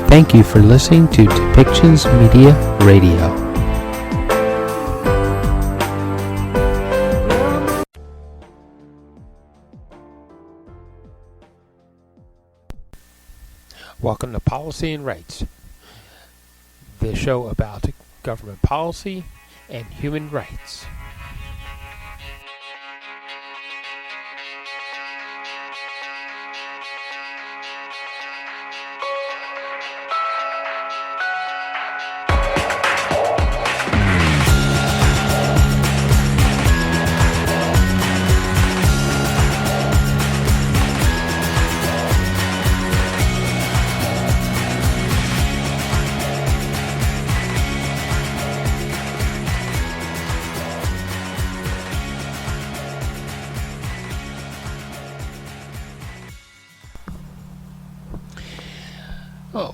Thank you for listening to Depictions Media Radio. Welcome to Policy and Rights, the show about government policy and human rights.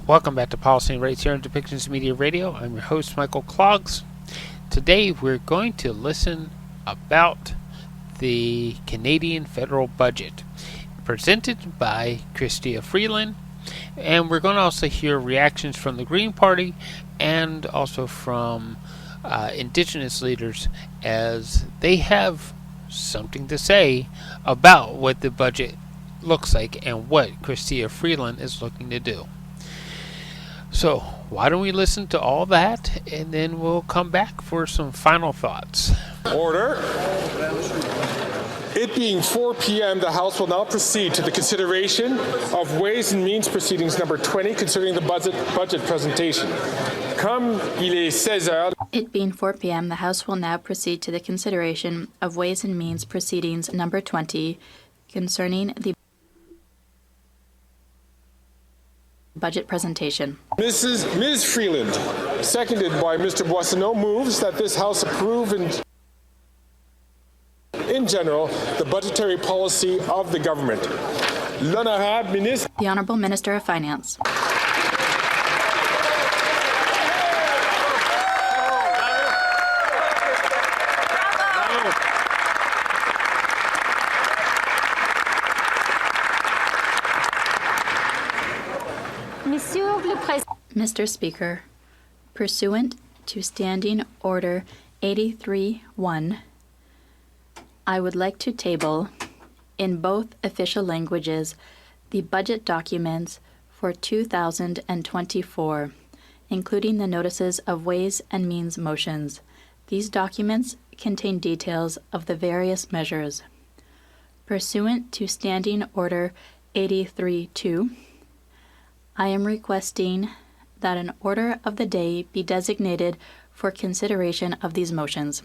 Welcome back to Policy and Rights here on Depictions Media Radio. I'm your host, Michael Clogs. Today we're going to listen about the Canadian federal budget presented by Chrystia Freeland, and we're going to also hear reactions from the Green Party and also from Indigenous leaders as they have something to say about what the budget looks like and what Chrystia Freeland is looking to do. So, why don't we listen to all that, and then we'll come back for some final thoughts. Order. It being 4 p.m., the House will now proceed to the consideration of Ways and Means Proceedings number 20 concerning the budget presentation. Comme il est 16 heures. It being 4 p.m., the House will now proceed to the consideration of Ways and Means Proceedings number 20 concerning the budget presentation. Ms. Freeland, seconded by Mr. Boissonneau, moves that this House approve in general the budgetary policy of the government. L'honorable ministre. The Honorable Minister of Finance. Mr. Speaker, pursuant to Standing Order 83-1, I would like to table, in both official languages, the budget documents for 2024, including the notices of Ways and Means motions. These documents contain details of the various measures. Pursuant to Standing Order 83-2, I am requesting that an order of the day be designated for consideration of these motions.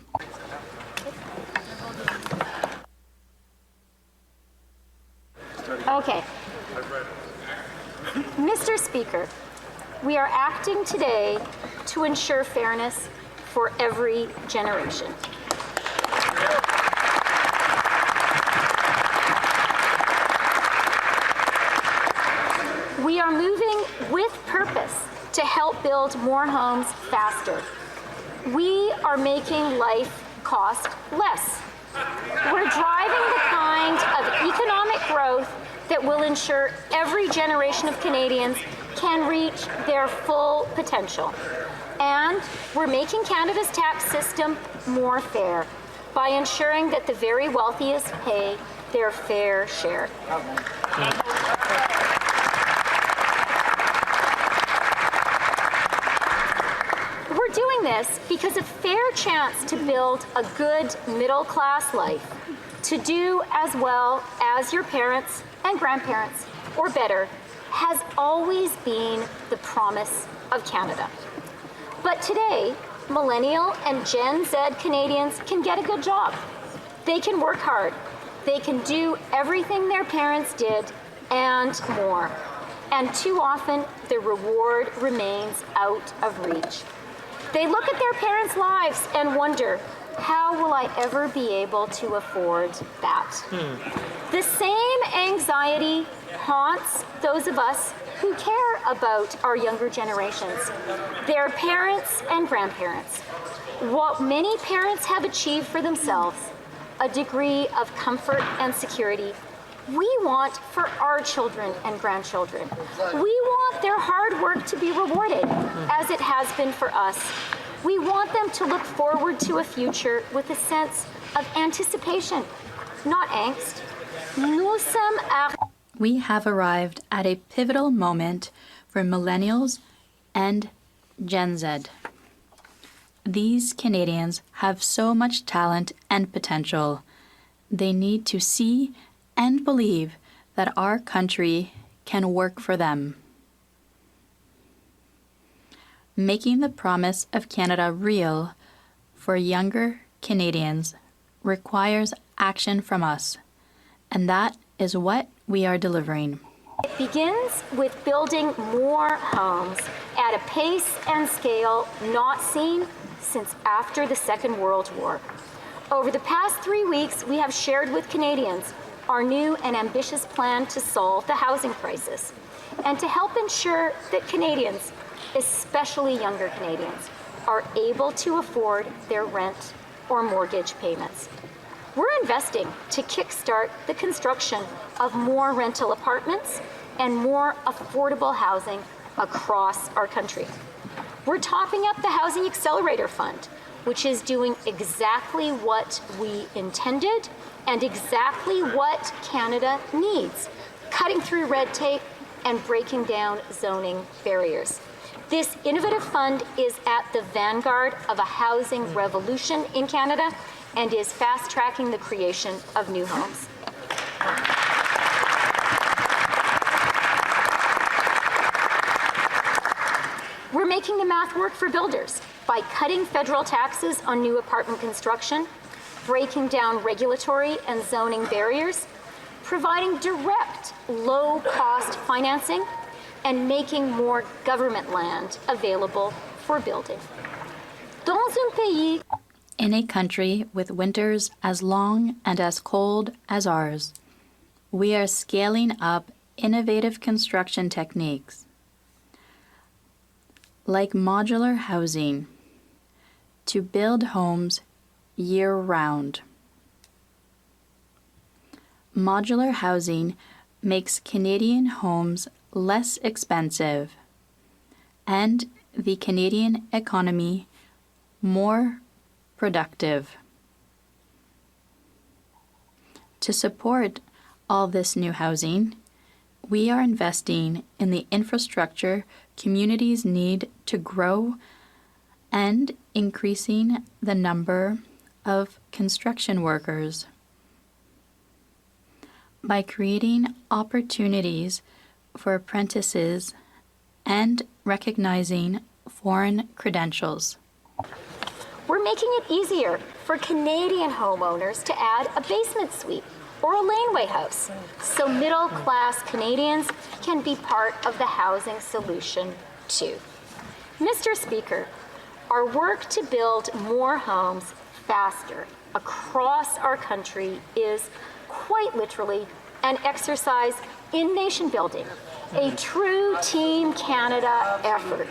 Okay. Mr. Speaker, we are acting today to ensure fairness for every generation. We are moving with purpose to help build more homes faster. We are making life cost less. We're driving the kind of economic growth that will ensure every generation of Canadians can reach their full potential. And we're making Canada's tax system more fair by ensuring that the very wealthiest pay their fair share. We're doing this because a fair chance to build a good middle-class life, to do as well as your parents and grandparents, or better, has always been the promise of Canada. But today, Millennial and Gen Z Canadians can get a good job. They can work hard. They can do everything their parents did and more. And too often, the reward remains out of reach. They look at their parents' lives and wonder, how will I ever be able to afford that? The same anxiety haunts those of us who care about our younger generations, their parents and grandparents. What many parents have achieved for themselves, a degree of comfort and security, we want for our children and grandchildren. We want their hard work to be rewarded, as it has been for us. We want them to look forward to a future with a sense of anticipation, not angst. We have arrived at a pivotal moment for millennials and Gen Z. These Canadians have so much talent and potential. They need to see and believe that our country can work for them. Making the promise of Canada real for younger Canadians requires action from us, and that is what we are delivering. It begins with building more homes at a pace and scale not seen since after the Second World War. Over the past 3 weeks, we have shared with Canadians our new and ambitious plan to solve the housing crisis and to help ensure that Canadians, especially younger Canadians, are able to afford their rent or mortgage payments. We're investing to kickstart the construction of more rental apartments and more affordable housing across our country. We're topping up the Housing Accelerator Fund, which is doing exactly what we intended and exactly what Canada needs, cutting through red tape and breaking down zoning barriers. This innovative fund is at the vanguard of a housing revolution in Canada and is fast-tracking the creation of new homes. We're making the math work for builders by cutting federal taxes on new apartment construction, breaking down regulatory and zoning barriers, providing direct, low-cost financing, and making more government land available for building. Dans un pays In a country with winters as long and as cold as ours, we are scaling up innovative construction techniques like modular housing to build homes year-round. Modular housing makes Canadian homes less expensive and the Canadian economy more productive. To support all this new housing, we are investing in the infrastructure communities need to grow and increasing the number of construction workers by creating opportunities for apprentices and recognizing foreign credentials. We're making it easier for Canadian homeowners to add a basement suite or a laneway house, so middle-class Canadians can be part of the housing solution too. Mr. Speaker, our work to build more homes faster across our country is quite literally an exercise in nation building, a true Team Canada effort.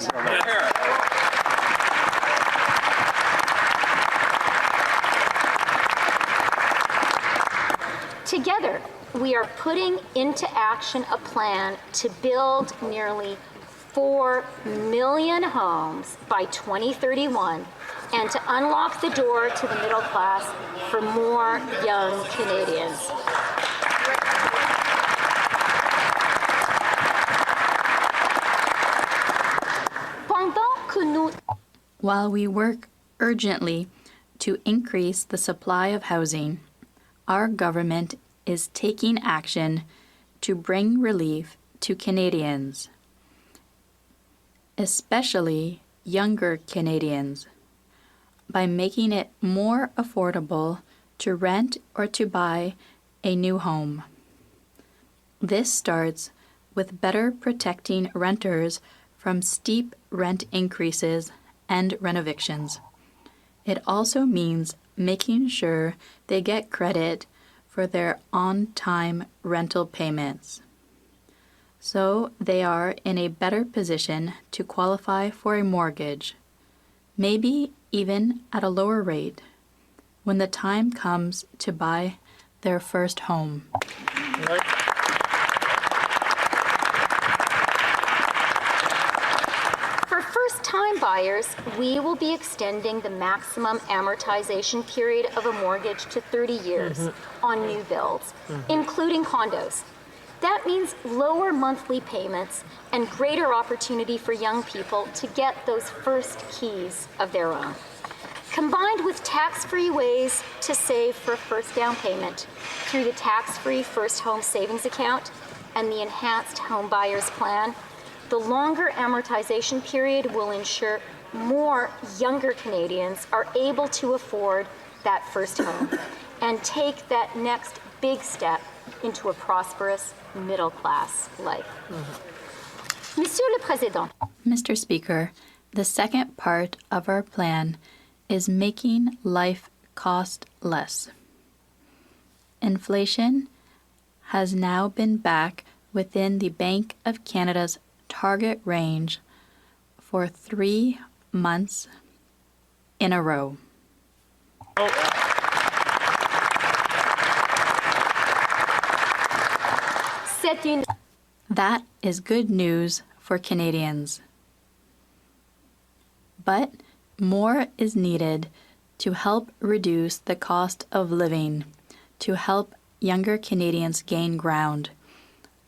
Together, we are putting into action a plan to build nearly 4 million homes by 2031 and to unlock the door to the middle class for more young Canadians. While we work urgently to increase the supply of housing, our government is taking action to bring relief to Canadians, especially younger Canadians, by making it more affordable to rent or to buy a new home. This starts with better protecting renters from steep rent increases and renovictions. It also means making sure they get credit for their on-time rental payments, so they are in a better position to qualify for a mortgage, maybe even at a lower rate, when the time comes to buy their first home. For first-time buyers, we will be extending the maximum amortization period of a mortgage to 30 years on new builds, including condos. That means lower monthly payments and greater opportunity for young people to get those first keys of their own. Combined with tax-free ways to save for a first down payment through the tax-free first home savings account and the enhanced home buyers plan, the longer amortization period will ensure more younger Canadians are able to afford that first home and take that next big step into a prosperous middle-class life. Monsieur le Président. Mr. Speaker, the second part of our plan is making life cost less. Inflation has now been back within the Bank of Canada's target range for 3 months in a row. That is good news for Canadians. But more is needed to help reduce the cost of living, to help younger Canadians gain ground.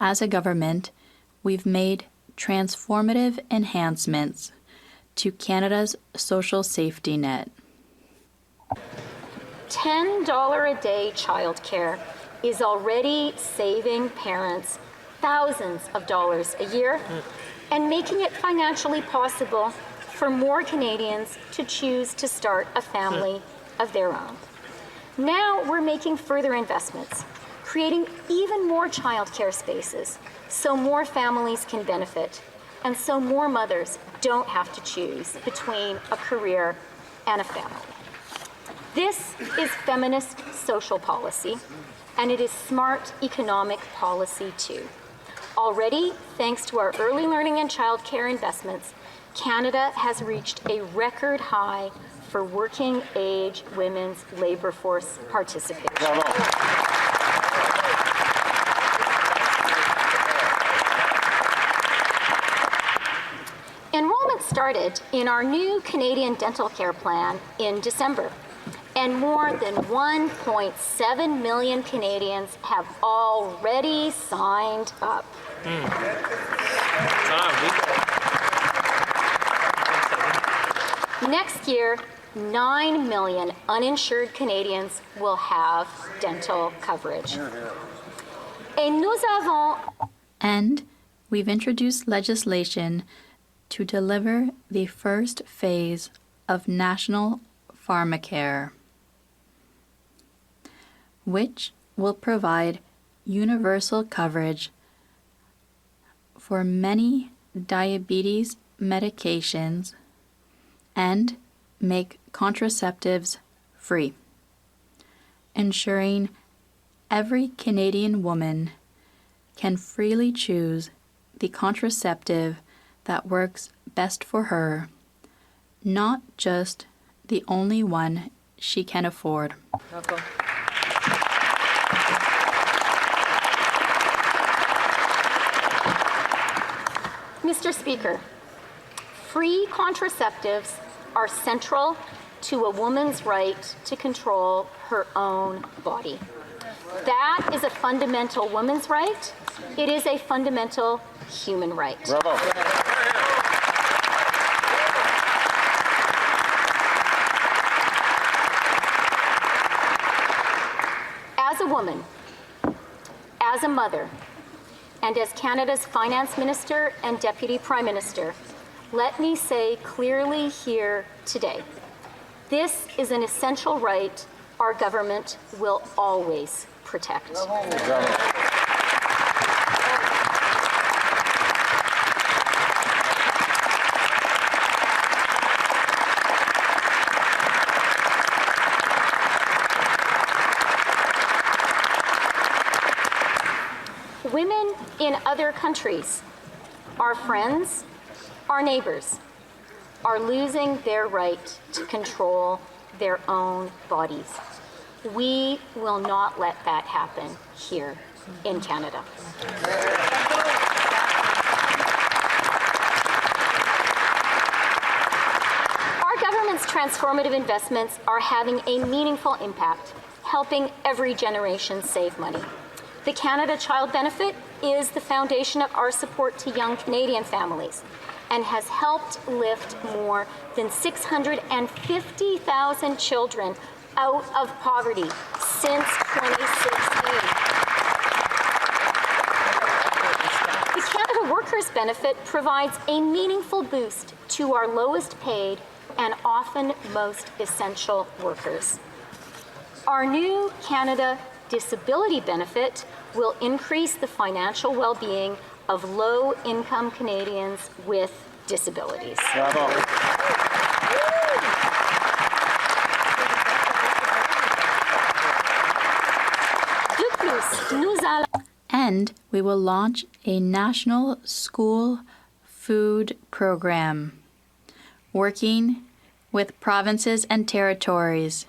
As a government, we've made transformative enhancements to Canada's social safety net. $10 a day childcare is already saving parents thousands of dollars a year and making it financially possible for more Canadians to choose to start a family of their own. Now we're making further investments, creating even more childcare spaces so more families can benefit and so more mothers don't have to choose between a career and a family. This is feminist social policy, and it is smart economic policy too. Already, thanks to our early learning and childcare investments, Canada has reached a record high for working age women's labor force participation. Enrollment started in our new Canadian dental care plan in December, and more than 1.7 million Canadians have already signed up. Next year, 9 million uninsured Canadians will have dental coverage. And we've introduced legislation to deliver the first phase of National Pharmacare, which will provide universal coverage for many diabetes medications and make contraceptives free, ensuring every Canadian woman can freely choose the contraceptive that works best for her, not just the only one she can afford. Mr. Speaker, free contraceptives are central to a woman's right to control her own body. That is a fundamental woman's right. It is a fundamental human right. Bravo. As a woman, as a mother, and as Canada's Finance Minister and Deputy Prime Minister, let me say clearly here today, this is an essential right our government will always protect. Women in other countries, our friends, our neighbors, are losing their right to control their own bodies. We will not let that happen here in Canada. Our government's transformative investments are having a meaningful impact, helping every generation save money. The Canada Child Benefit is the foundation of our support to young Canadian families and has helped lift more than 650,000 children out of poverty since 2016. The Canada Workers Benefit provides a meaningful boost to our lowest paid and often most essential workers. Our new Canada Disability Benefit will increase the financial well-being of low-income Canadians with disabilities. Bravo. And we will launch a national school food program, working with provinces and territories.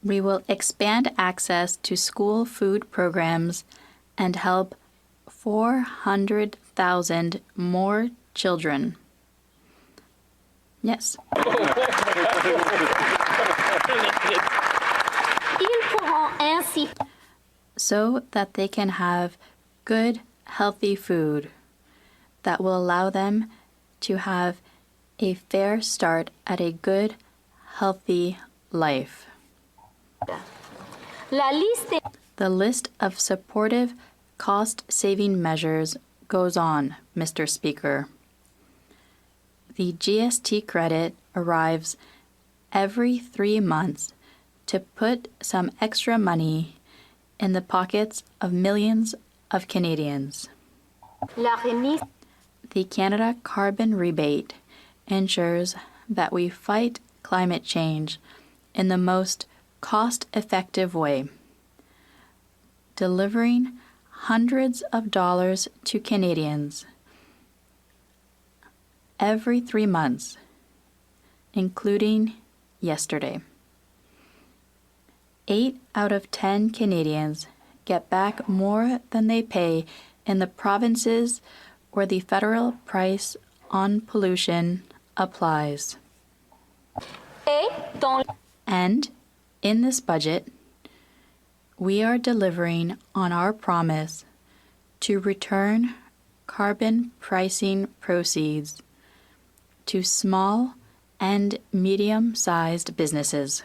We will expand access to school food programs and help 400,000 more children. Yes. So that they can have good, healthy food that will allow them to have a fair start at a good, healthy life. The list of supportive, cost-saving measures goes on, Mr. Speaker. The GST credit arrives every 3 months to put some extra money in the pockets of millions of Canadians. The Canada Carbon Rebate ensures that we fight climate change in the most cost-effective way, delivering hundreds of dollars to Canadians every 3 months, including yesterday. 8 out of 10 Canadians get back more than they pay in the provinces where the federal price on pollution applies. And in this budget, we are delivering on our promise to return carbon pricing proceeds to small and medium-sized businesses.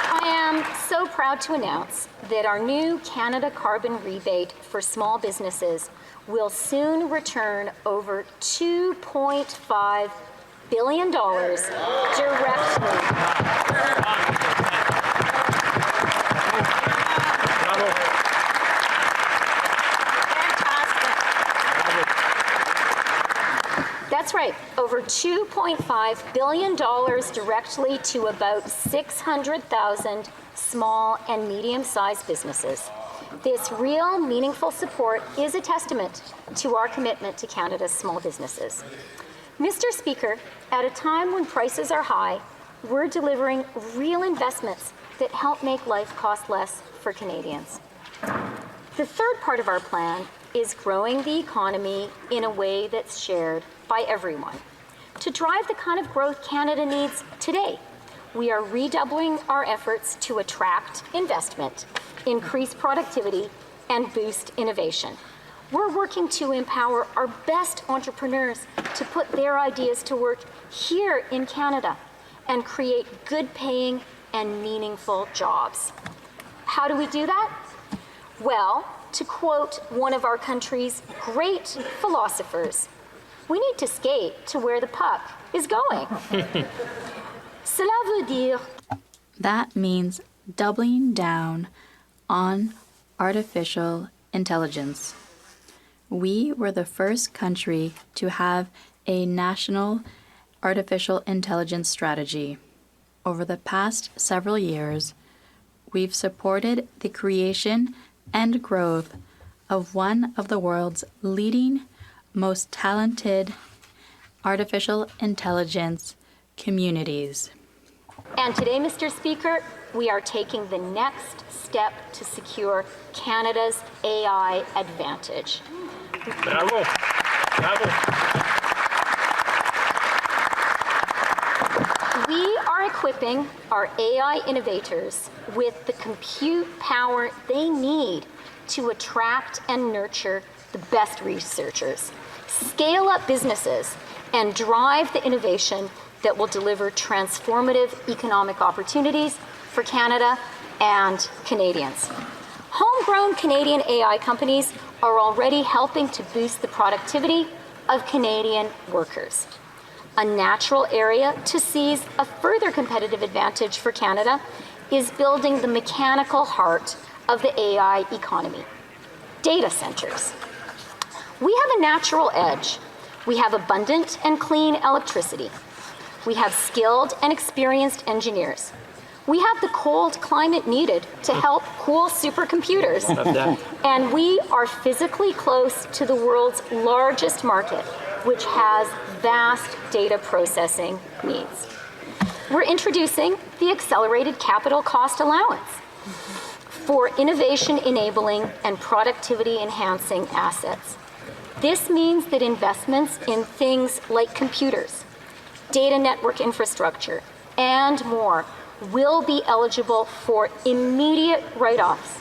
I am so proud to announce that our new Canada Carbon Rebate for small businesses will soon return over $2.5 billion directly. That's right, over $2.5 billion directly to about 600,000 small and medium-sized businesses. This real, meaningful support is a testament to our commitment to Canada's small businesses. Mr. Speaker, at a time when prices are high, we're delivering real investments that help make life cost less for Canadians. The third part of our plan is growing the economy in a way that's shared by everyone. To drive the kind of growth Canada needs today, we are redoubling our efforts to attract investment, increase productivity, and boost innovation. We're working to empower our best entrepreneurs to put their ideas to work here in Canada and create good-paying and meaningful jobs. How do we do that? Well, to quote one of our country's great philosophers, we need to skate to where the puck is going. Cela veut dire. That means doubling down on artificial intelligence. We were the first country to have a national artificial intelligence strategy. Over the past several years, we've supported the creation and growth of one of the world's leading, most talented artificial intelligence communities. And today, Mr. Speaker, we are taking the next step to secure Canada's AI advantage. Bravo. Bravo. We are equipping our AI innovators with the compute power they need to attract and nurture the best researchers, scale up businesses, and drive the innovation that will deliver transformative economic opportunities for Canada and Canadians. Homegrown Canadian AI companies are already helping to boost the productivity of Canadian workers. A natural area to seize a further competitive advantage for Canada is building the mechanical heart of the AI economy, data centers. We have a natural edge. We have abundant and clean electricity. We have skilled and experienced engineers. We have the cold climate needed to help cool supercomputers. And we are physically close to the world's largest market, which has vast data processing needs. We're introducing the Accelerated Capital Cost Allowance for innovation-enabling and productivity-enhancing assets. This means that investments in things like computers, data network infrastructure, and more will be eligible for immediate write-offs.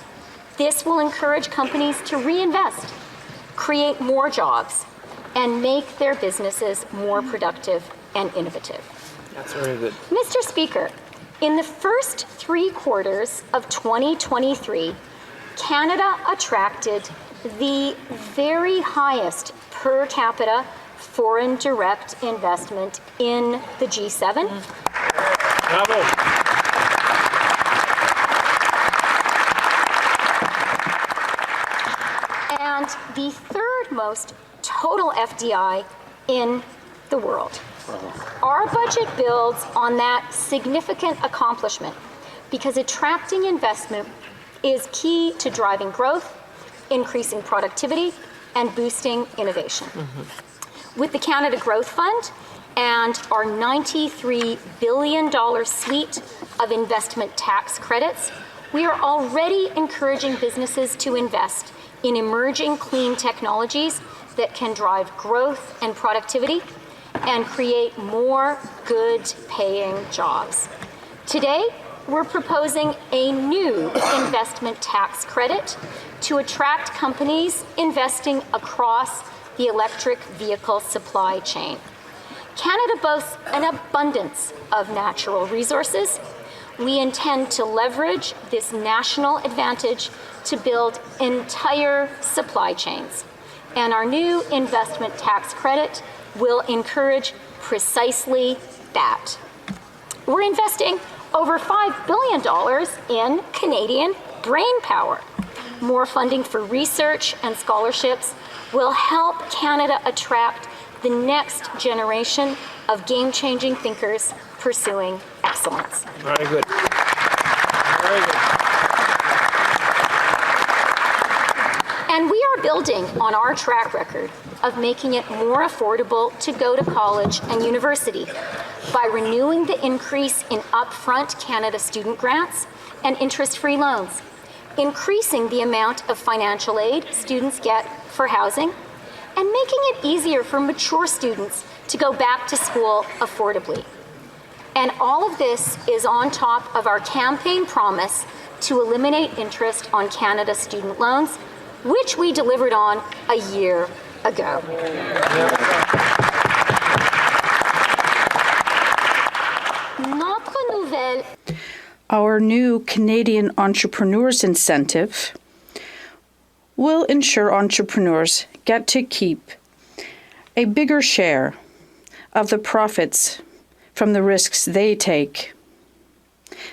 This will encourage companies to reinvest, create more jobs, and make their businesses more productive and innovative. That's very good. Mr. Speaker, in the first 3 quarters of 2023, Canada attracted the very highest per capita foreign direct investment in the G7. Bravo. And the third most total FDI in the world. Our budget builds on that significant accomplishment because attracting investment is key to driving growth, increasing productivity, and boosting innovation. With the Canada Growth Fund and our $93 billion suite of investment tax credits, we are already encouraging businesses to invest in emerging clean technologies that can drive growth and productivity and create more good-paying jobs. Today, we're proposing a new investment tax credit to attract companies investing across the electric vehicle supply chain. Canada boasts an abundance of natural resources. We intend to leverage this national advantage to build entire supply chains. And our new investment tax credit will encourage precisely that. We're investing over $5 billion in Canadian brain power. More funding for research and scholarships will help Canada attract the next generation of game-changing thinkers pursuing excellence. Very good. Very good. And we are building on our track record of making it more affordable to go to college and university by renewing the increase in upfront Canada student grants and interest-free loans, increasing the amount of financial aid students get for housing, and making it easier for mature students to go back to school affordably. And all of this is on top of our campaign promise to eliminate interest on Canada's student loans, which we delivered on a year ago. Notre nouvelle. Our new Canadian Entrepreneurs Incentive will ensure entrepreneurs get to keep a bigger share of the profits from the risks they take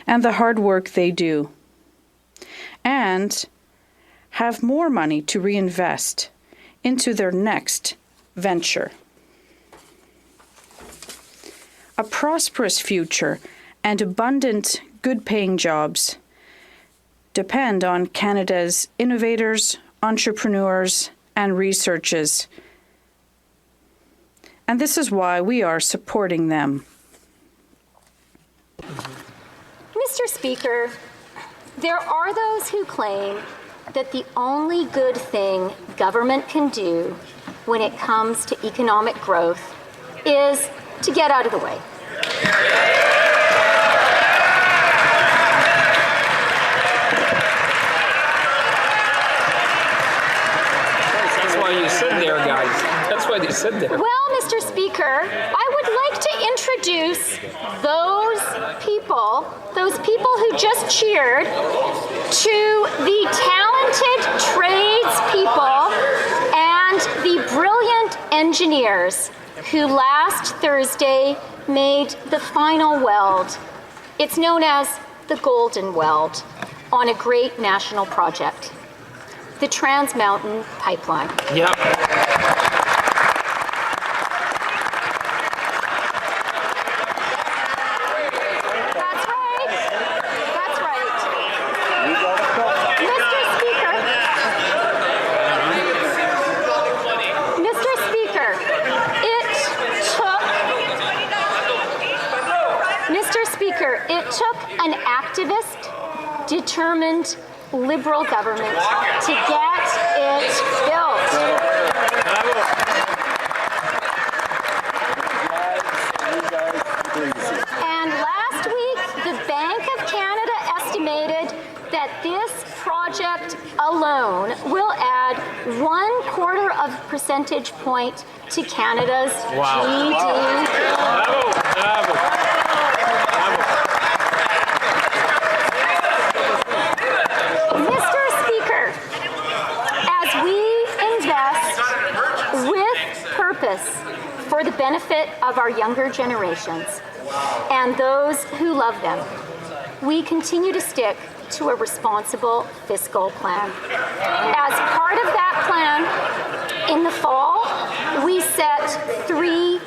and the hard work they do, and have more money to reinvest into their next venture. A prosperous future and abundant, good-paying jobs depend on Canada's innovators, entrepreneurs, and researchers. And this is why we are supporting them. Mr. Speaker, there are those who claim that the only good thing government can do when it comes to economic growth is to get out of the way. That's why you sit there, guys. That's why they sit there. Well, Mr. Speaker, I would like to introduce those people who just cheered, to the talented tradespeople and the brilliant engineers who last Thursday made the final weld. It's known as the Golden Weld on a great national project, the Trans Mountain Pipeline. Yep. That's right. That's right. Mr. Speaker. Mr. Speaker, it took an activist, determined Liberal government to get it built. And last week, the Bank of Canada estimated that this project alone will add 1/4 of a percentage point to Canada's GDP. Bravo. Bravo. Mr. Speaker, as we invest with purpose for the benefit of our younger generations and those who love them, we continue to stick to a responsible fiscal plan. As part of that plan, in the fall, we set 3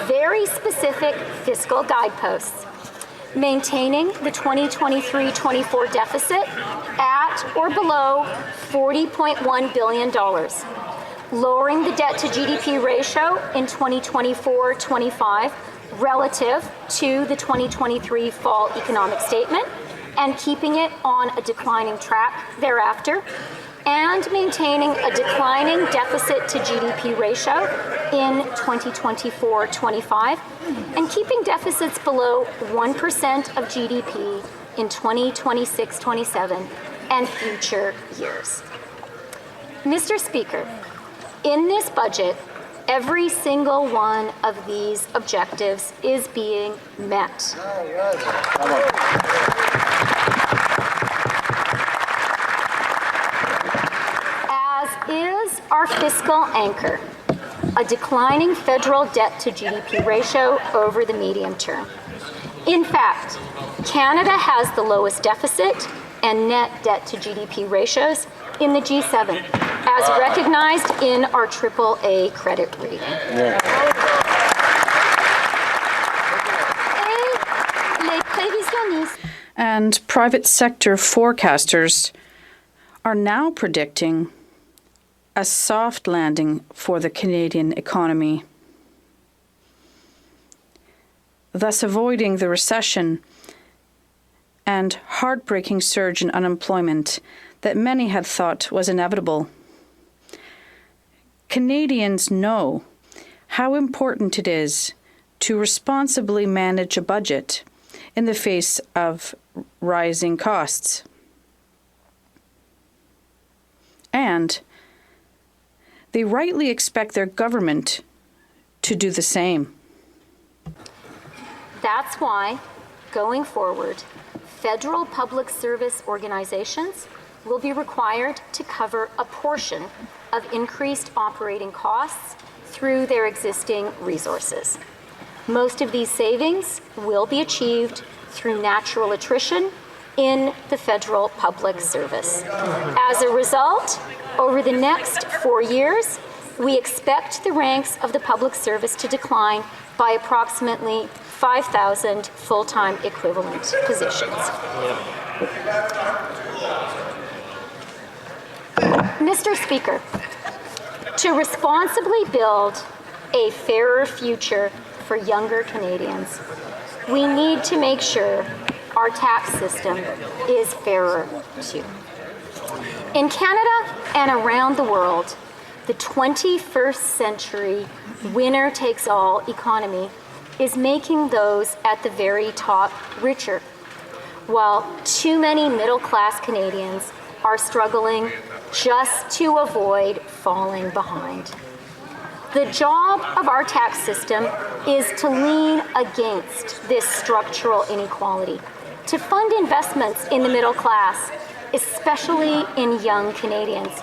very specific fiscal guideposts: maintaining the 2023-24 deficit at or below $40.1 billion, lowering the debt to GDP ratio in 2024-25 relative to the 2023 fall economic statement, and keeping it on a declining track thereafter, and maintaining a declining deficit to GDP ratio in 2024-25, and keeping deficits below 1% of GDP in 2026-27 and future years. Mr. Speaker, in this budget, every single one of these objectives is being met. As is our fiscal anchor, a declining federal debt to GDP ratio over the medium term. In fact, Canada has the lowest deficit and net debt to GDP ratios in the G7, as recognized in our AAA credit rating. And private sector forecasters are now predicting a soft landing for the Canadian economy, thus avoiding the recession and heartbreaking surge in unemployment that many had thought was inevitable. Canadians know how important it is to responsibly manage a budget in the face of rising costs. And they rightly expect their government to do the same. That's why, going forward, federal public service organizations will be required to cover a portion of increased operating costs through their existing resources. Most of these savings will be achieved through natural attrition in the federal public service. As a result, over the next 4 years, we expect the ranks of the public service to decline by approximately 5,000 full-time equivalent positions. Mr. Speaker, to responsibly build a fairer future for younger Canadians, we need to make sure our tax system is fairer too. In Canada and around the world, the 21st century winner-takes-all economy is making those at the very top richer, while too many middle-class Canadians are struggling just to avoid falling behind. The job of our tax system is to lean against this structural inequality, to fund investments in the middle class, especially in young Canadians,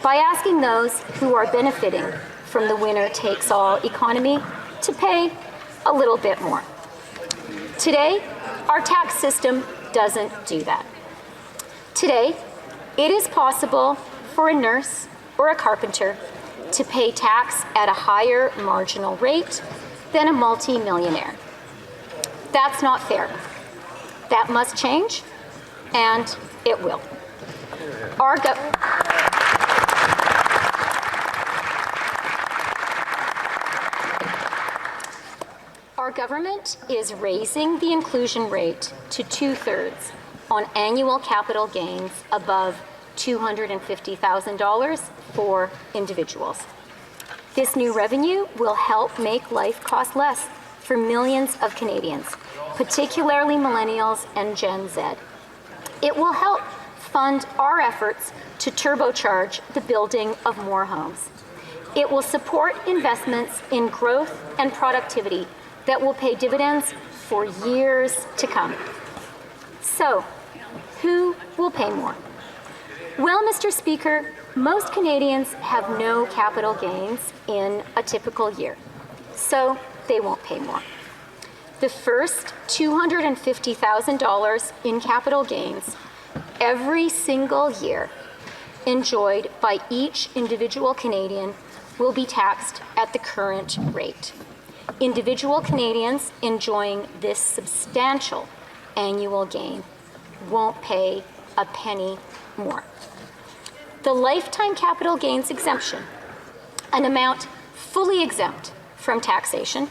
by asking those who are benefiting from the winner-takes-all economy to pay a little bit more. Today, our tax system doesn't do that. Today, it is possible for a nurse or a carpenter to pay tax at a higher marginal rate than a multi-millionaire. That's not fair. That must change, and it will. Our government is raising the inclusion rate to 2/3 on annual capital gains above $250,000 for individuals. This new revenue will help make life cost less for millions of Canadians, particularly millennials and Gen Z. It will help fund our efforts to turbocharge the building of more homes. It will support investments in growth and productivity that will pay dividends for years to come. So, who will pay more? Well, Mr. Speaker, most Canadians have no capital gains in a typical year, so they won't pay more. The first $250,000 in capital gains every single year enjoyed by each individual Canadian will be taxed at the current rate. Individual Canadians enjoying this substantial annual gain won't pay a penny more. The lifetime capital gains exemption, an amount fully exempt from taxation,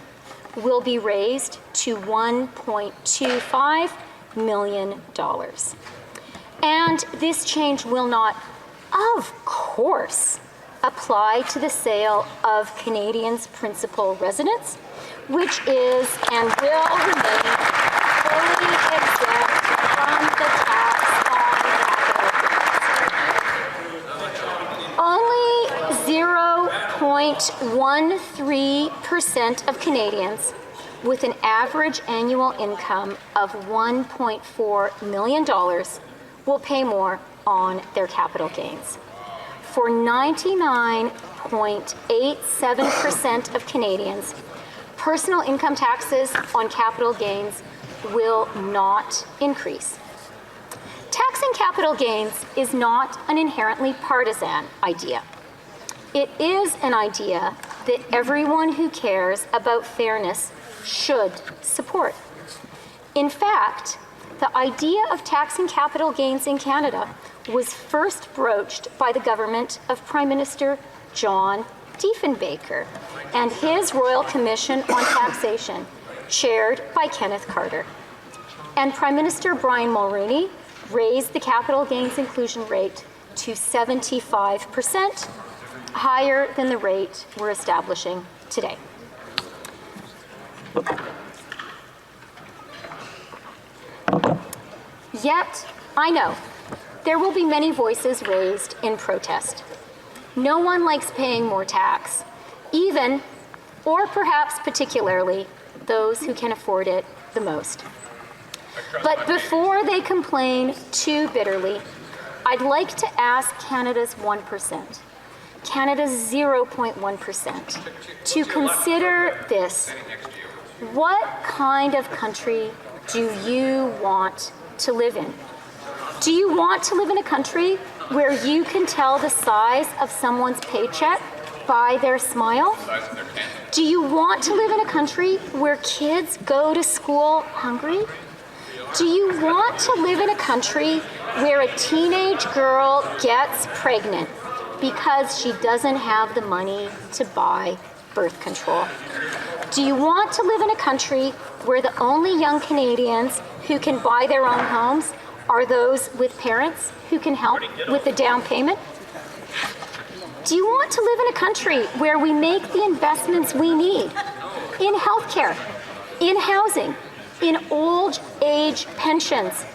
will be raised to $1.25 million. And this change will not, of course, apply to the sale of Canadians' principal residence, which is and will remain fully exempt from the tax on capital gains. Only 0.13% of Canadians with an average annual income of $1.4 million will pay more on their capital gains. For 99.87% of Canadians, personal income taxes on capital gains will not increase. Taxing capital gains is not an inherently partisan idea. It is an idea that everyone who cares about fairness should support. In fact, the idea of taxing capital gains in Canada was first broached by the government of Prime Minister John Diefenbaker and his Royal Commission on Taxation, chaired by Kenneth Carter. And Prime Minister Brian Mulroney raised the capital gains inclusion rate to 75%, higher than the rate we're establishing today. Yet, I know, there will be many voices raised in protest. No one likes paying more tax, even, or perhaps particularly, those who can afford it the most. But before they complain too bitterly, I'd like to ask Canada's 1%, Canada's 0.1%, to consider this. What kind of country do you want to live in? Do you want to live in a country where you can tell the size of someone's paycheck by their smile? Do you want to live in a country where kids go to school hungry? Do you want to live in a country where a teenage girl gets pregnant because she doesn't have the money to buy birth control? Do you want to live in a country where the only young Canadians who can buy their own homes are those with parents who can help with the down payment? Do you want to live in a country where we make the investments we need in healthcare, in housing, in old age pensions,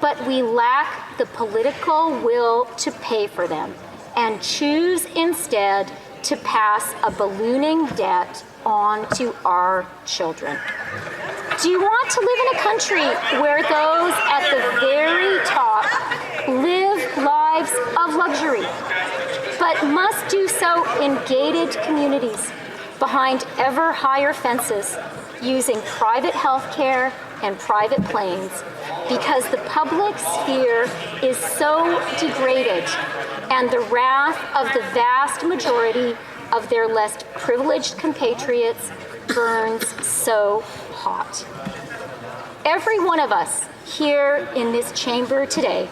but we lack the political will to pay for them and choose instead to pass a ballooning debt on to our children? Do you want to live in a country where those at the very top live lives of luxury, but must do so in gated communities behind ever higher fences, using private health care and private planes because the public sphere is so degraded and the wrath of the vast majority of their less privileged compatriots burns so hot? Every one of us here in this chamber today,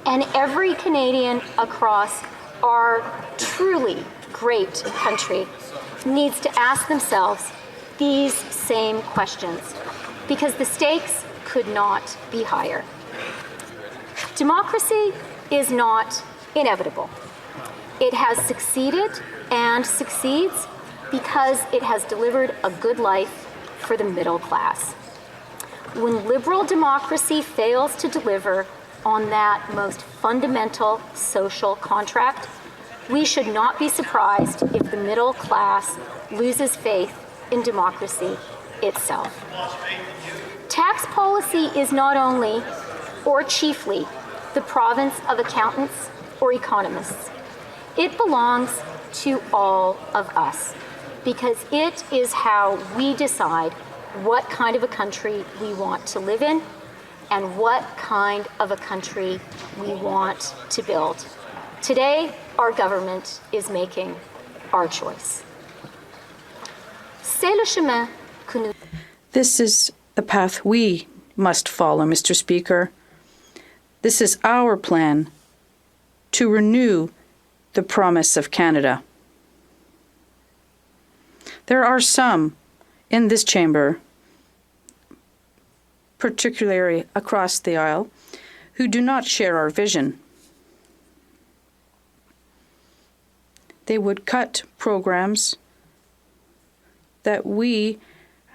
and every Canadian across our truly great country, needs to ask themselves these same questions, because the stakes could not be higher. Democracy is not inevitable. It has succeeded and succeeds because it has delivered a good life for the middle class. When liberal democracy fails to deliver on that most fundamental social contract, we should not be surprised if the middle class loses faith in democracy itself. Tax policy is not only, or chiefly, the province of accountants or economists. It belongs to all of us, because it is how we decide what kind of a country we want to live in and what kind of a country we want to build. Today, our government is making our choice. C'est le chemin que nous... This is the path we must follow, Mr. Speaker. This is our plan to renew the promise of Canada. There are some in this chamber, particularly across the aisle, who do not share our vision. They would cut programs that we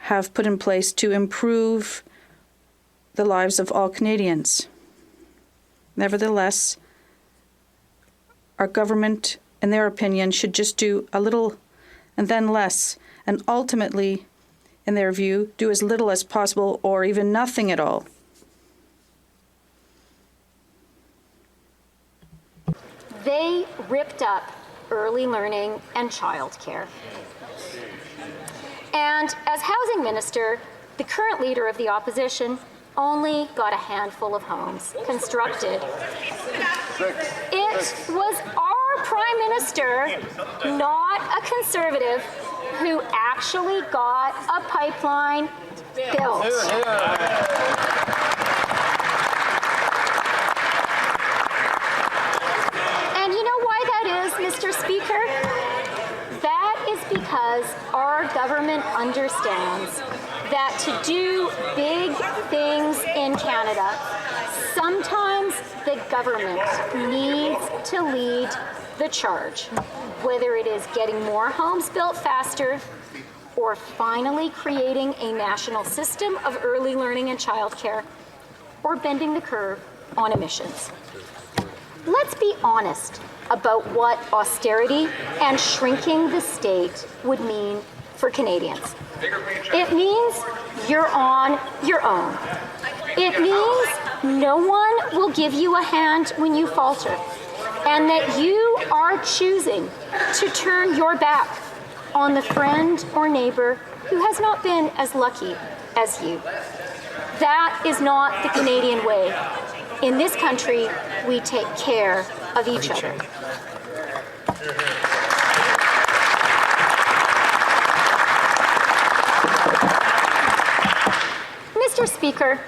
have put in place to improve the lives of all Canadians. Nevertheless, our government, in their opinion, should just do a little and then less, and ultimately, in their view, do as little as possible or even nothing at all. They ripped up early learning and childcare. And as housing minister, the current leader of the opposition only got a handful of homes constructed. It was our prime minister, not a conservative, who actually got a pipeline built. And you know why that is, Mr. Speaker? That is because our government understands that to do big things in Canada, sometimes the government needs to lead the charge, whether it is getting more homes built faster or finally creating a national system of early learning and childcare, or bending the curve on emissions. Let's be honest about what austerity and shrinking the state would mean for Canadians. It means you're on your own. It means no one will give you a hand when you falter, and that you are choosing to turn your back on the friend or neighbor who has not been as lucky as you. That is not the Canadian way. In this country, we take care of each other. Mr. Speaker,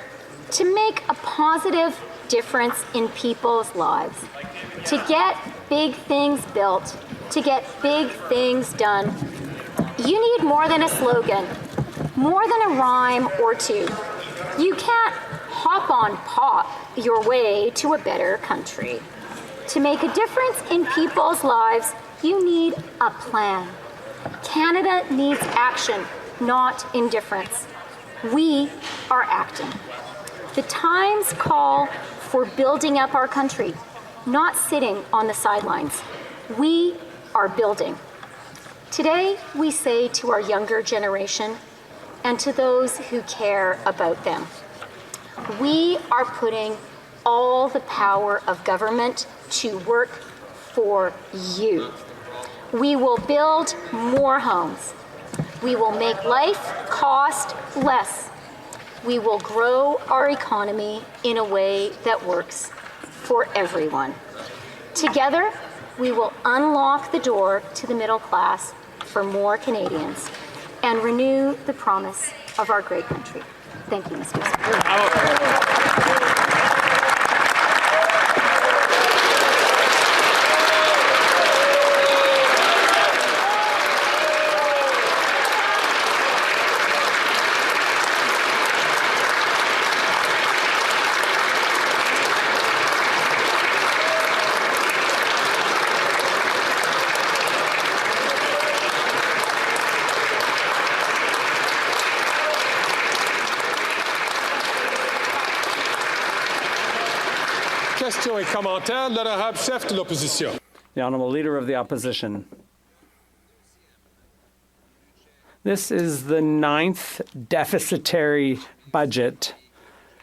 to make a positive difference in people's lives, to get big things built, to get big things done, you need more than a slogan, more than a rhyme or two. You can't hop on pop your way to a better country. To make a difference in people's lives, you need a plan. Canada needs action, not indifference. We are acting. The times call for building up our country, not sitting on the sidelines. We are building. Today, we say to our younger generation and to those who care about them, we are putting all the power of government to work for you. We will build more homes. We will make life cost less. We will grow our economy in a way that works for everyone. Together, we will unlock the door to the middle class for more Canadians and renew the promise of our great country. Thank you, Mr. Speaker. Questions et commentaires, l'honorable chef de l'opposition. The Honourable Leader of the Opposition. This is the 9th deficitary budget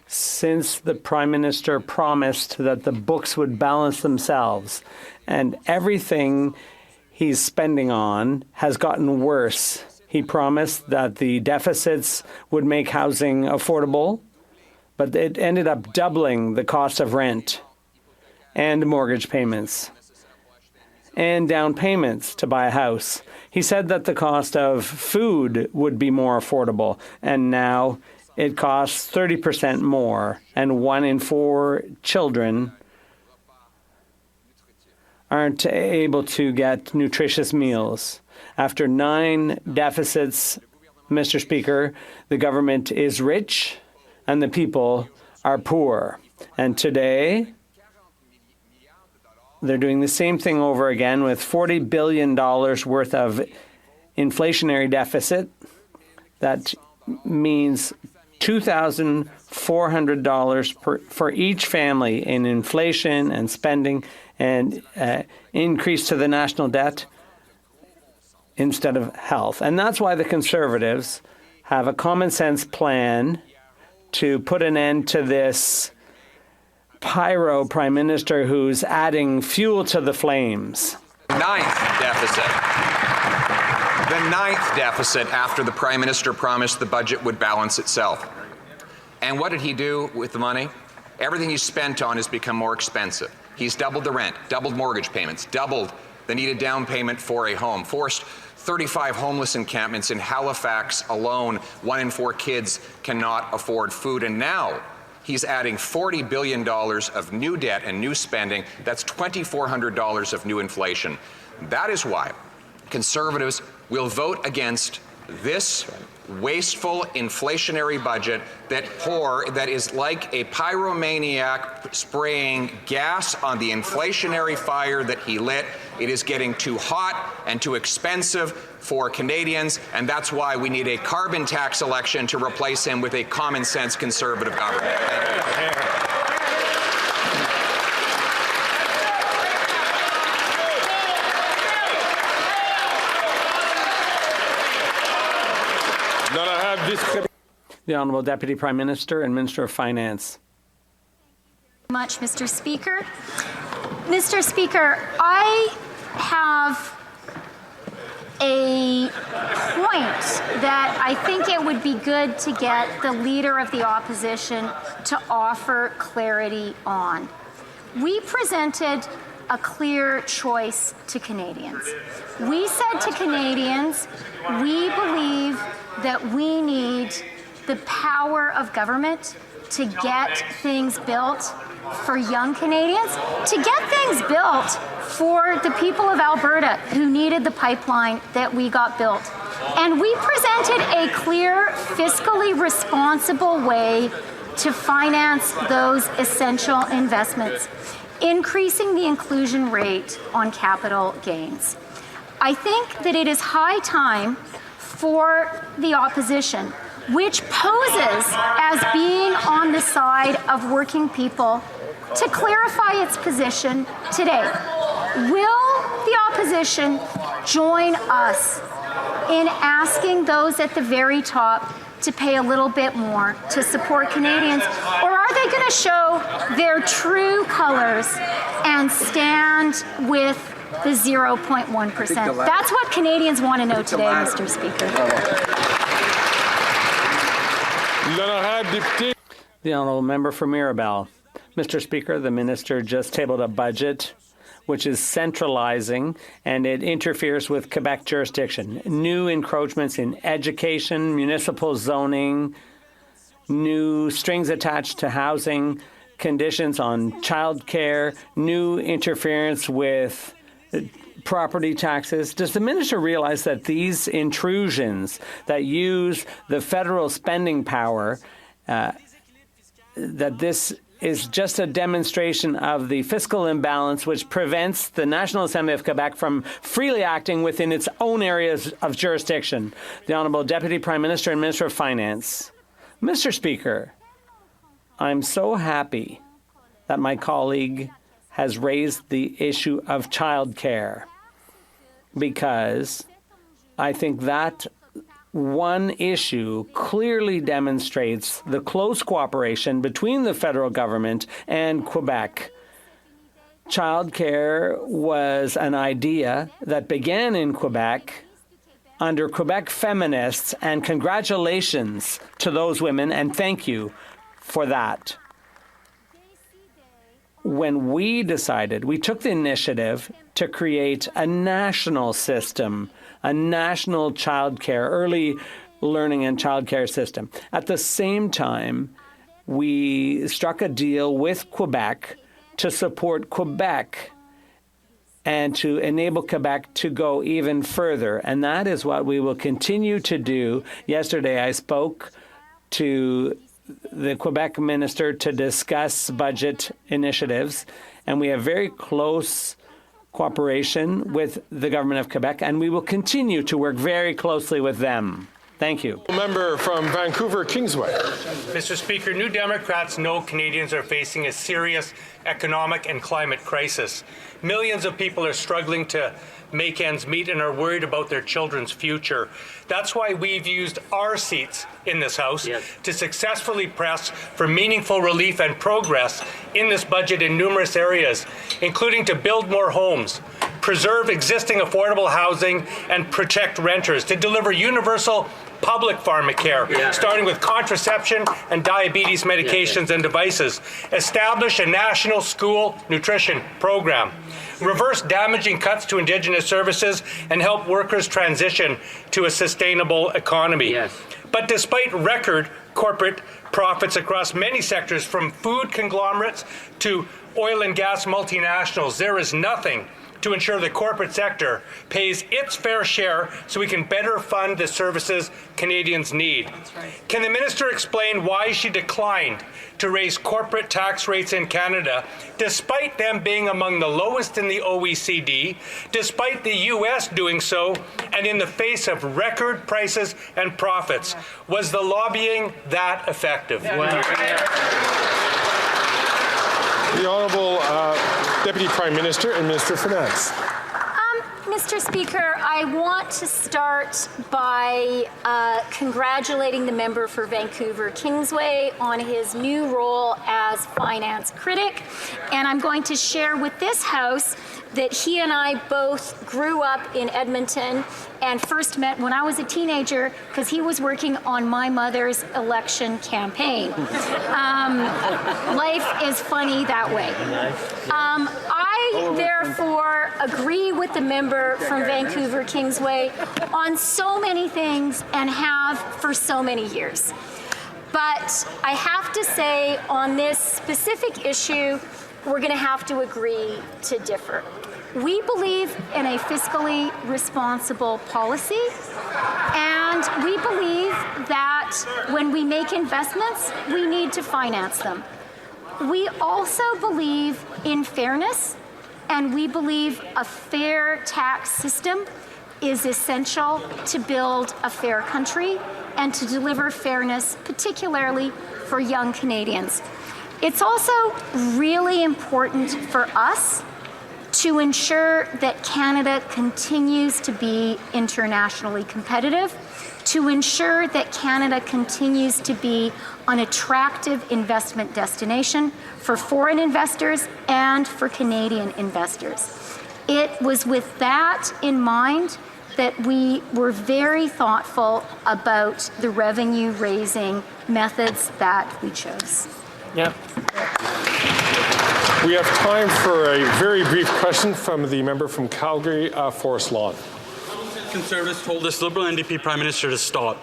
since the Prime Minister promised that the books would balance themselves. And everything he's spending on has gotten worse. He promised that the deficits would make housing affordable, but it ended up doubling the cost of rent and mortgage payments and down payments to buy a house. He said that the cost of food would be more affordable, and now it costs 30% more, and 1 in 4 children aren't able to get nutritious meals. After 9 deficits, Mr. Speaker, the government is rich and the people are poor. And today, they're doing the same thing over again with $40 billion worth of inflationary deficit. That means $2,400 for each family in inflation and spending and increase to the national debt instead of health. And that's why the Conservatives have a common sense plan to put an end to this pyro Prime Minister who's adding fuel to the flames. 9th deficit. The 9th deficit after the Prime Minister promised the budget would balance itself. And what did he do with the money? Everything he spent on has become more expensive. He's doubled the rent, doubled mortgage payments, doubled the needed down payment for a home, forced 35 homeless encampments in Halifax alone. 1 in 4 kids cannot afford food. And now he's adding $40 billion of new debt and new spending. That's $2,400 of new inflation. That is why Conservatives will vote against this wasteful inflationary budget that is like a pyromaniac spraying gas on the inflationary fire that he lit. It is getting too hot and too expensive for Canadians, and that's why we need a carbon tax election to replace him with a common sense Conservative government. Thank you. The Honourable Deputy Prime Minister and Minister of Finance. Much, Mr. Speaker. Mr. Speaker, I have a point that I think it would be good to get the Leader of the Opposition to offer clarity on. We presented a clear choice to Canadians. We said to Canadians, we believe that we need the power of government to get things built for young Canadians, to get things built for the people of Alberta who needed the pipeline that we got built. And we presented a clear, fiscally responsible way to finance those essential investments, increasing the inclusion rate on capital gains. I think that it is high time for the opposition, which poses as being on the side of working people, to clarify its position today. Will the opposition join us in asking those at the very top to pay a little bit more to support Canadians? Or are they going to show their true colors and stand with the 0.1%? That's what Canadians want to know today, Mr. Speaker. The honourable member for Mirabel. Mr. Speaker, the minister just tabled a budget which is centralizing, and it interferes with Quebec jurisdiction. New encroachments in education, municipal zoning, new strings attached to housing, conditions on childcare, new interference with property taxes. Does the minister realize that these intrusions that use the federal spending power, that this is just a demonstration of the fiscal imbalance which prevents the National Assembly of Quebec from freely acting within its own areas of jurisdiction? The Honourable Deputy Prime Minister and Minister of Finance. Mr. Speaker, I'm so happy that my colleague has raised the issue of childcare, because I think that one issue clearly demonstrates the close cooperation between the federal government and Quebec. Childcare was an idea that began in Quebec under Quebec feminists, and congratulations to those women, and thank you for that. When we decided, we took the initiative to create a national system, a national childcare, early learning and childcare system. At the same time, we struck a deal with Quebec to support Quebec and to enable Quebec to go even further. And that is what we will continue to do. Yesterday, I spoke to the Quebec minister to discuss budget initiatives, and we have very close cooperation with the government of Quebec, and we will continue to work very closely with them. Thank you. Member from Vancouver, Kingsway. Mr. Speaker, New Democrats know Canadians are facing a serious economic and climate crisis. Millions of people are struggling to make ends meet and are worried about their children's future. That's why we've used our seats in this House to successfully press for meaningful relief and progress in this budget in numerous areas, including to build more homes, preserve existing affordable housing, and protect renters, to deliver universal public pharmacare, starting with contraception and diabetes medications and devices, establish a national school nutrition program, reverse damaging cuts to Indigenous services, and help workers transition to a sustainable economy. But despite record corporate profits across many sectors, from food conglomerates to oil and gas multinationals, there is nothing to ensure the corporate sector pays its fair share so we can better fund the services Canadians need. Can the minister explain why she declined to raise corporate tax rates in Canada, despite them being among the lowest in the OECD, despite the U.S. doing so, and in the face of record prices and profits? Was the lobbying that effective? The Honourable Deputy Prime Minister and Minister of Finance. Mr. Speaker, I want to start by congratulating the member for Vancouver Kingsway on his new role as finance critic. And I'm going to share with this House that he and I both grew up in Edmonton and first met when I was a teenager because he was working on my mother's election campaign. Life is funny that way. I therefore agree with the member from Vancouver Kingsway on so many things and have for so many years. But I have to say, on this specific issue, we're going to have to agree to differ. We believe in a fiscally responsible policy, and we believe that when we make investments, we need to finance them. We also believe in fairness, and we believe a fair tax system is essential to build a fair country and to deliver fairness, particularly for young Canadians. It's also really important for us to ensure that Canada continues to be internationally competitive, to ensure that Canada continues to be an attractive investment destination for foreign investors and for Canadian investors. It was with that in mind that we were very thoughtful about the revenue-raising methods that we chose. Yeah. We have time for a very brief question from the member from Calgary, Forest Lawn. Conservatives told this Liberal NDP Prime Minister to stop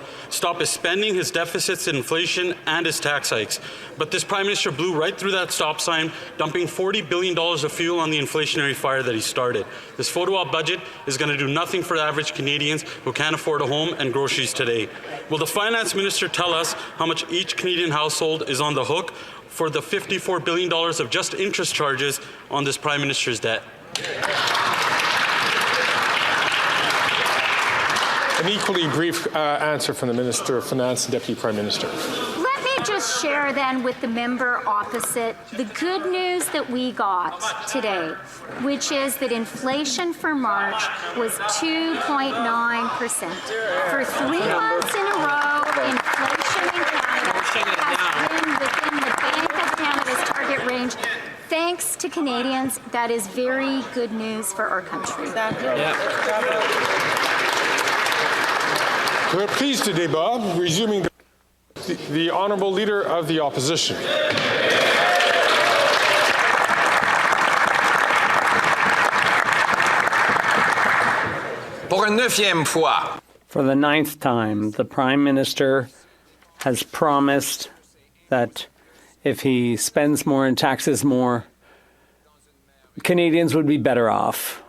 his spending, his deficits, inflation, and his tax hikes. But this Prime Minister blew right through that stop sign, dumping $40 billion of fuel on the inflationary fire that he started. This photo-op budget is going to do nothing for average Canadians who can't afford a home and groceries today. Will the Finance Minister tell us how much each Canadian household is on the hook for the $54 billion of just interest charges on this Prime Minister's debt? An equally brief answer from the Minister of Finance and Deputy Prime Minister. Let me just share then with the member opposite the good news that we got today, which is that inflation for March was 2.9%. For 3 months in a row, inflation in Canada has been within the Bank of Canada's target range. Thanks to Canadians, that is very good news for our country. Reprise du débat, resuming the Honourable Leader of the Opposition. Pour une neuvième fois. For the 9th time, the Prime Minister has promised that if he spends more and taxes more, Canadians would be better off.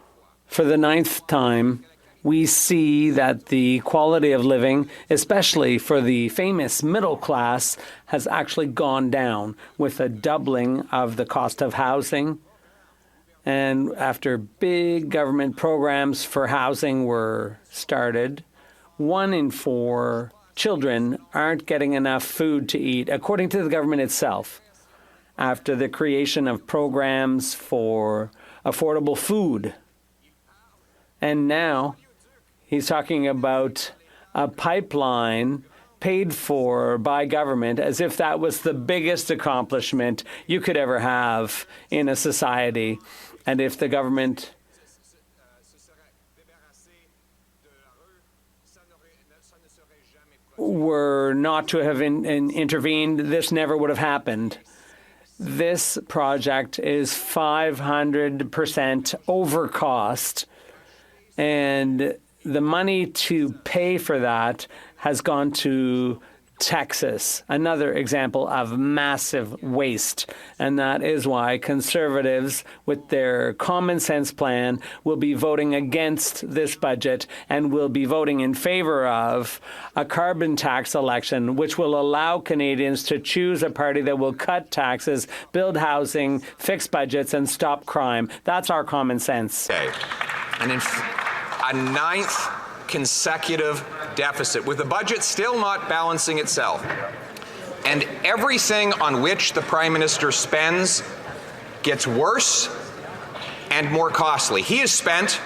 For the 9th time, we see that the quality of living, especially for the famous middle class, has actually gone down with a doubling of the cost of housing. And after big government programs for housing were started, 1 in 4 children aren't getting enough food to eat, according to the government itself. After the creation of programs for affordable food. And now he's talking about a pipeline paid for by government as if that was the biggest accomplishment you could ever have in a society. And if the government were not to have intervened, this never would have happened. This project is 500% over cost, and the money to pay for that has gone to Texas, another example of massive waste. And that is why Conservatives, with their common sense plan, will be voting against this budget and will be voting in favor of a carbon tax election, which will allow Canadians to choose a party that will cut taxes, build housing, fix budgets, and stop crime. That's our common sense. Okay. And a 9th consecutive deficit, with the budget still not balancing itself. And everything on which the Prime Minister spends gets worse and more costly. He is spent,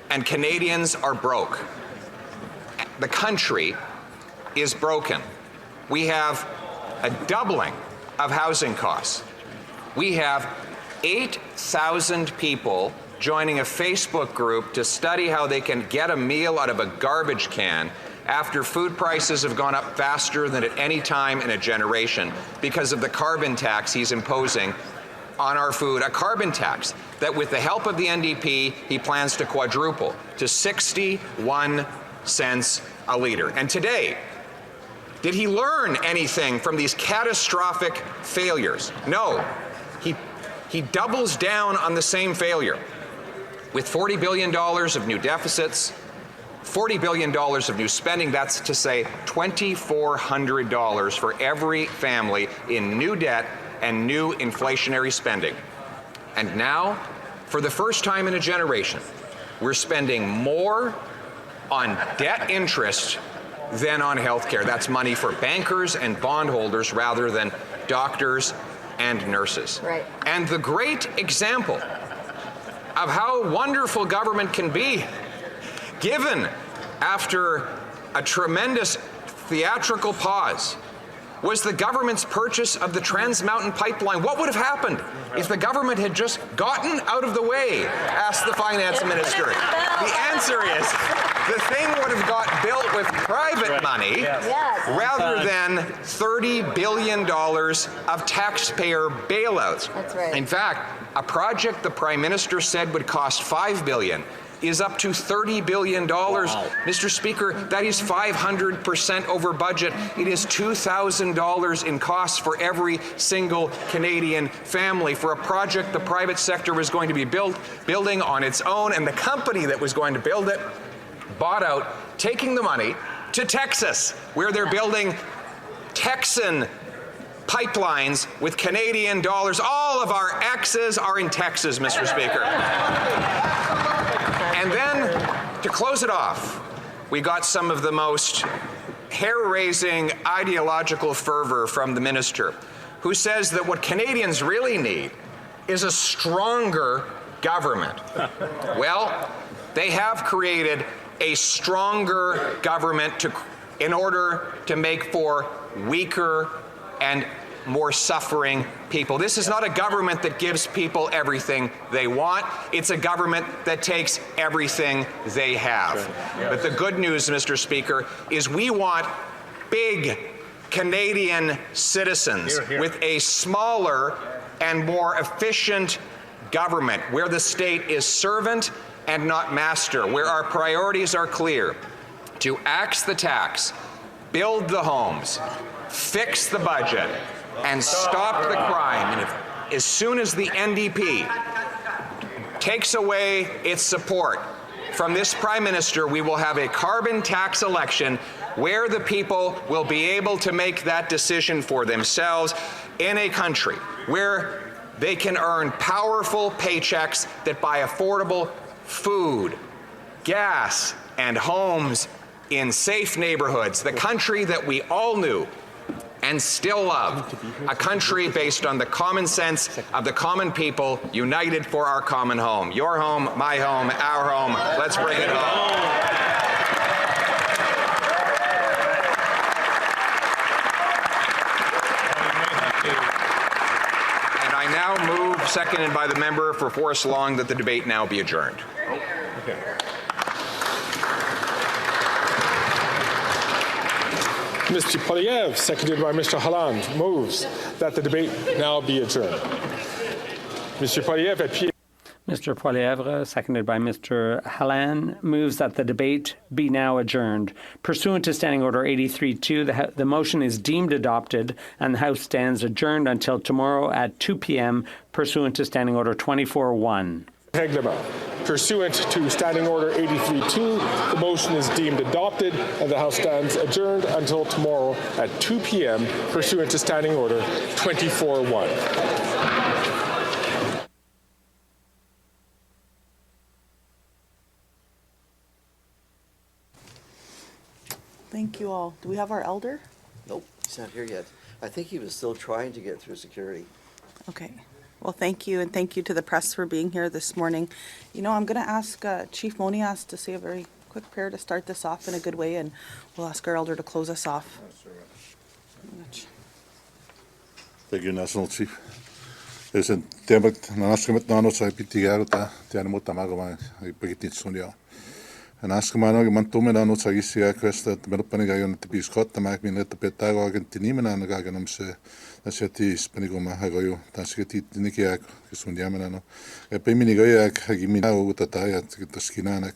and Canadians are broke. The country is broken. We have a doubling of housing costs. We have 8,000 people joining a Facebook group to study how they can get a meal out of a garbage can after food prices have gone up faster than at any time in a generation because of the carbon tax he's imposing on our food, a carbon tax that with the help of the NDP, he plans to quadruple to 61 cents a litre. And today, did he learn anything from these catastrophic failures? No. He doubles down on the same failure. With $40 billion of new deficits, $40 billion of new spending, that's to say $2,400 for every family in new debt and new inflationary spending. And now, for the first time in a generation, we're spending more on debt interest than on health care. That's money for bankers and bondholders rather than doctors and nurses. Right. And the great example of how wonderful government can be, given after a tremendous theatrical pause, was the government's purchase of the Trans Mountain Pipeline. What would have happened if the government had just gotten out of the way? Asked the finance minister. The answer is the thing would have got built with private money rather than $30 billion of taxpayer bailouts. That's right. In fact, a project the Prime Minister said would cost $5 billion is up to $30 billion. Wow. Mr. Speaker, that is 500% over budget. It is $2,000 in costs for every single Canadian family for a project the private sector was going to be building on its own, and the company that was going to build it bought out, taking the money to Texas, where they're building Texan pipelines with Canadian dollars. All of our X's are in Texas, Mr. Speaker. And then, to close it off, we got some of the most hair-raising ideological fervor from the minister, who says that what Canadians really need is a stronger government. Well, they have created a stronger government in order to make for weaker and more suffering people. This is not a government that gives people everything they want. It's a government that takes everything they have. Okay. But the good news, Mr. Speaker, is we want big Canadian citizens with a smaller and more efficient government, where the state is servant and not master, where our priorities are clear: to axe the tax, build the homes, fix the budget, and stop the crime. And as soon as the NDP takes away its support from this Prime Minister, we will have a carbon tax election where the people will be able to make that decision for themselves in a country where they can earn powerful paychecks that buy affordable food, gas, and homes in safe neighborhoods. The country that we all knew and still love, a country based on the common sense of the common people, united for our common home. Your home, my home, our home. Let's bring it home. And I now move, seconded by the member for Forest Long, that the debate now be adjourned. Okay. Mr. Poilievre, seconded by Mr. Holland, moves that the debate now be adjourned. Mr. Poilievre, appuyez. Mr. Poilievre, seconded by Mr. Hallan, moves that the debate be now adjourned. Pursuant to Standing Order 83-2, the motion is deemed adopted and the House stands adjourned until tomorrow at 2 p.m. pursuant to Standing Order 24-1. Pursuant to Standing Order 83-2, the motion is deemed adopted and the House stands adjourned until tomorrow at 2 p.m. pursuant to Standing Order 24-1. Thank you all. Do we have our elder? Nope, he's not here yet. I think he was still trying to get through security. Okay. Well, thank you, and thank you to the press for being here this morning. You know, I'm going to ask Chief Moni asked to say a very quick prayer to start this off in a good way, and we'll ask our elder to close us off. Thank you, National Chief. Listen, temat nanaskamat nano sa pitigaruta tian mutamaga ipagitit sunio. Naskamaano mantume nano sa isia questa merpanigayon tipiskotta mak minetta petago argentinimena nagaganumse nasiati spanigoma hagoyo tasketi tinikiak sundiamana e peminigoyak hagimina utataya taskinanak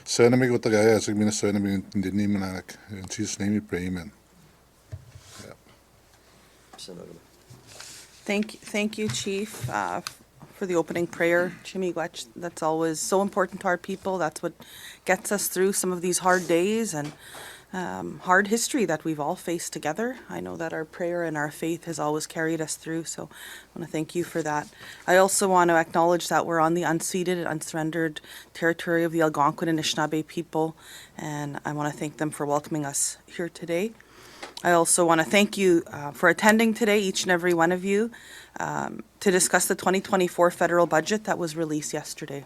sana me gotagaya sagmina sana me ndinimanak in Jesus name we pray, amen. Thank you, Chief, for the opening prayer. Chimigwech, that's always so important to our people. That's what gets us through some of these hard days and hard history that we've all faced together. I know that our prayer and our faith has always carried us through, so I want to thank you for that. I also want to acknowledge that we're on the unceded and unsurrendered territory of the Algonquin and Anishinaabe people, and I want to thank them for welcoming us here today. I also want to thank you for attending today, each and every one of you, to discuss the 2024 federal budget that was released yesterday.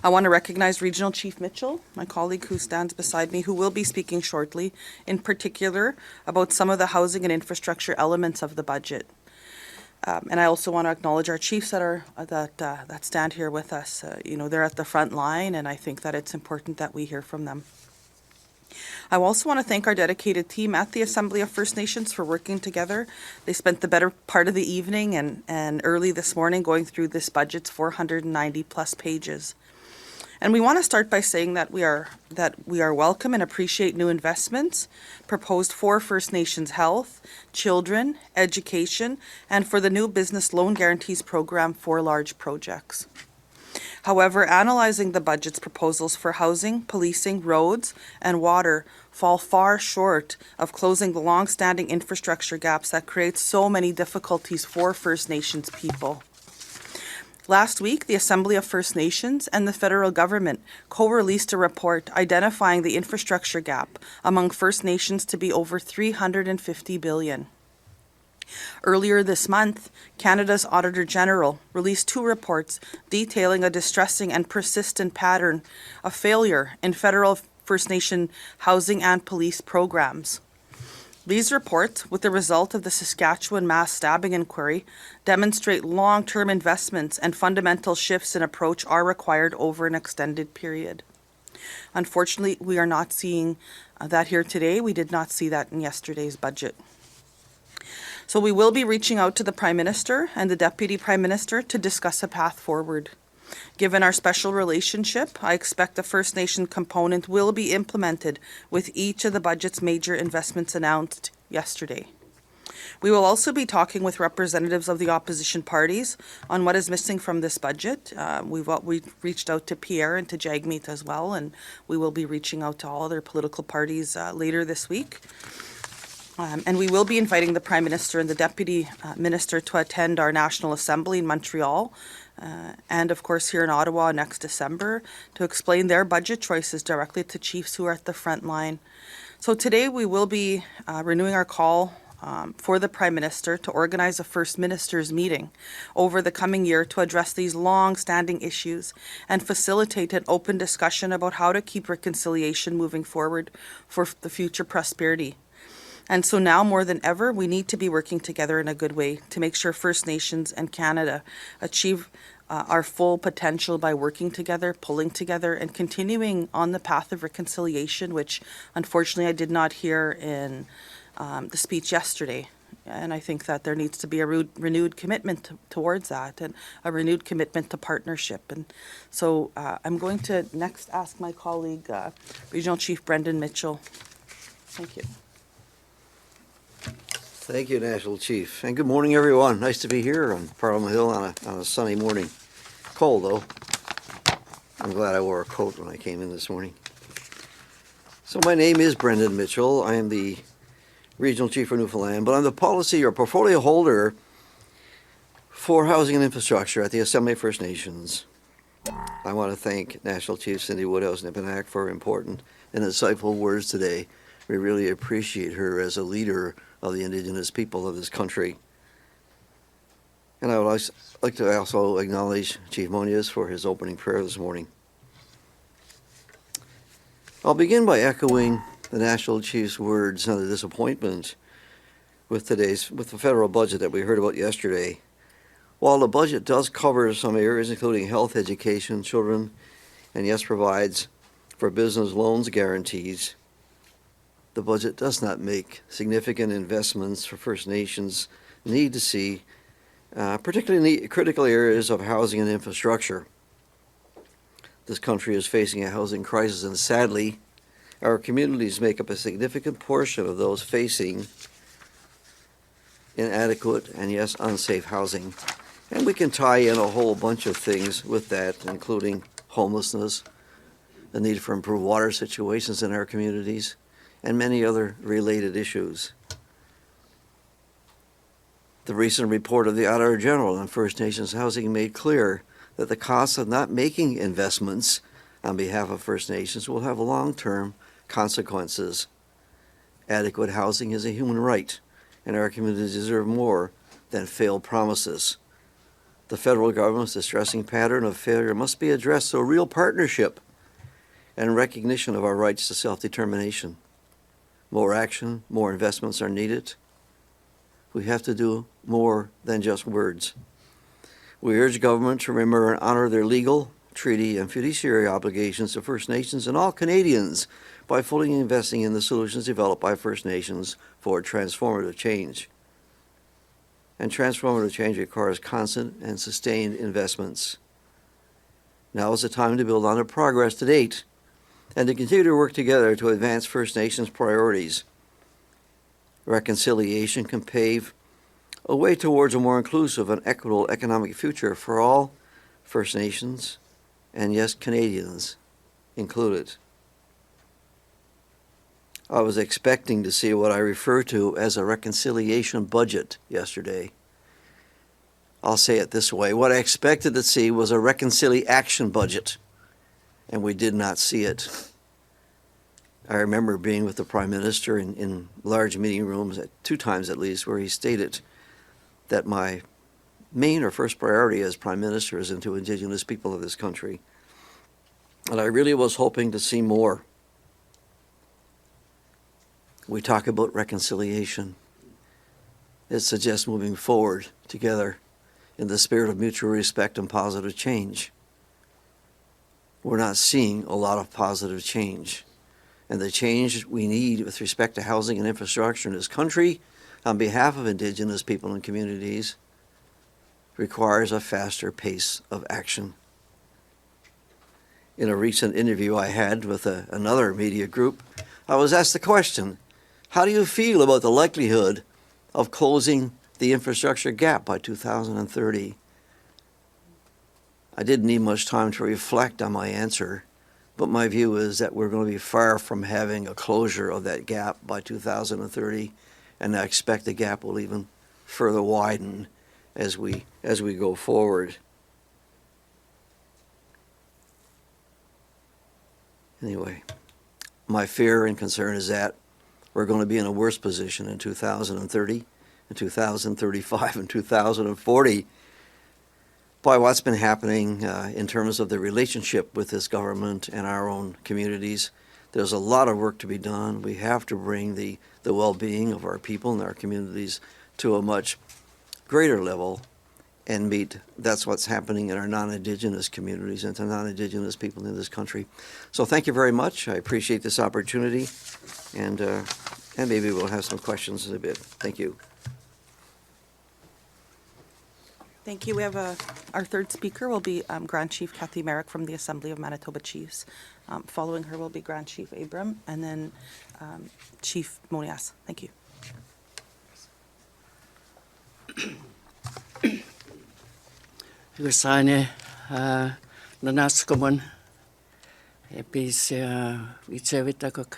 I want to recognize Regional Chief Mitchell, my colleague who stands beside me, who will be speaking shortly, in particular about some of the housing and infrastructure elements of the budget. And I also want to acknowledge our chiefs that stand here with us. They're at the front line, and I think that it's important that we hear from them. I also want to thank our dedicated team at the Assembly of First Nations for working together. They spent the better part of the evening and early this morning going through this budget's 490 plus pages. And we want to start by saying that we are welcome and appreciate new investments proposed for First Nations health, children, education, and for the new business loan guarantees program for large projects. However, analyzing the budget's proposals for housing, policing, roads, and water fall far short of closing the long-standing infrastructure gaps that create so many difficulties for First Nations people. Last week, the Assembly of First Nations and the federal government co-released a report identifying the infrastructure gap among First Nations to be over $350 billion. Earlier this month, Canada's Auditor General released 2 reports detailing a distressing and persistent pattern of failure in federal First Nation housing and police programs. These reports, with the result of the Saskatchewan mass stabbing inquiry, demonstrate long-term investments and fundamental shifts in approach are required over an extended period. Unfortunately, we are not seeing that here today. We did not see that in yesterday's budget. So we will be reaching out to the Prime Minister and the Deputy Prime Minister to discuss a path forward. Given our special relationship, I expect the First Nation component will be implemented with each of the budget's major investments announced yesterday. We will also be talking with representatives of the opposition parties on what is missing from this budget. We've reached out to Pierre and to Jagmeet as well, and we will be reaching out to all other political parties later this week. And we will be inviting the Prime Minister and the Deputy Minister to attend our National Assembly in Montreal, and of course here in Ottawa next December, to explain their budget choices directly to chiefs who are at the front line. So today we will be renewing our call for the Prime Minister to organize a First Ministers meeting over the coming year to address these long-standing issues and facilitate an open discussion about how to keep reconciliation moving forward for the future prosperity. And so now more than ever, we need to be working together in a good way to make sure First Nations and Canada achieve our full potential by working together, pulling together, and continuing on the path of reconciliation, which unfortunately I did not hear in the speech yesterday. And I think that there needs to be a renewed commitment towards that and a renewed commitment to partnership. And so I'm going to next ask my colleague, Regional Chief Brendan Mitchell. Thank you. Thank you, National Chief. And good morning, everyone. Nice to be here on Parliament Hill on a sunny morning. Cold, though. I'm glad I wore a coat when I came in this morning. So my name is Brendan Mitchell. I am the Regional Chief for Newfoundland, but I'm the policy or portfolio holder for housing and infrastructure at the Assembly of First Nations. I want to thank National Chief Cindy Woodhouse-Nipinak for important and insightful words today. We really appreciate her as a leader of the Indigenous people of this country. And I would like to also acknowledge Chief Monias for his opening prayer this morning. I'll begin by echoing the National Chief's words on the disappointment with the federal budget that we heard about yesterday. While the budget does cover some areas, including health, education, children, and yes, provides for business loans guarantees, the budget does not make significant investments for First Nations need to see, particularly in the critical areas of housing and infrastructure. This country is facing a housing crisis, and sadly, our communities make up a significant portion of those facing inadequate and, yes, unsafe housing. And we can tie in a whole bunch of things with that, including homelessness, the need for improved water situations in our communities, and many other related issues. The recent report of the Auditor General on First Nations housing made clear that the cost of not making investments on behalf of First Nations will have long-term consequences. Adequate housing is a human right, and our communities deserve more than failed promises. The federal government's distressing pattern of failure must be addressed through real partnership and recognition of our rights to self-determination. More action, more investments are needed. We have to do more than just words. We urge government to remember and honor their legal, treaty, and fiduciary obligations to First Nations and all Canadians by fully investing in the solutions developed by First Nations for transformative change. And transformative change requires constant and sustained investments. Now is the time to build on the progress to date and to continue to work together to advance First Nations priorities. Reconciliation can pave a way towards a more inclusive and equitable economic future for all First Nations, and yes, Canadians included. I was expecting to see what I refer to as a reconciliation budget yesterday. I'll say it this way. What I expected to see was a reconciliation budget, and we did not see it. I remember being with the Prime Minister in large meeting rooms, 2 times at least, where he stated that my main or first priority as Prime Minister is into Indigenous people of this country. And I really was hoping to see more. We talk about reconciliation. It suggests moving forward together in the spirit of mutual respect and positive change. We're not seeing a lot of positive change. And the change we need with respect to housing and infrastructure in this country on behalf of Indigenous people and communities requires a faster pace of action. In a recent interview I had with another media group, I was asked the question, how do you feel about the likelihood of closing the infrastructure gap by 2030? I didn't need much time to reflect on my answer, but my view is that we're going to be far from having a closure of that gap by 2030, and I expect the gap will even further widen as we go forward. Anyway, my fear and concern is that we're going to be in a worse position in 2030, in 2035, and 2040 by what's been happening in terms of the relationship with this government and our own communities. There's a lot of work to be done. We have to bring the well-being of our people and our communities to a much greater level and meet. That's what's happening in our non-Indigenous communities and to non-Indigenous people in this country. So thank you very much. I appreciate this opportunity, and maybe we'll have some questions in a bit. Thank you. Thank you. We have our third speaker will be Grand Chief Kathy Merrick from the Assembly of Manitoba Chiefs. Following her will be Grand Chief Abram and then Chief Monias. Thank you. Gusane Nanaskamun Epis Vicevitakuk.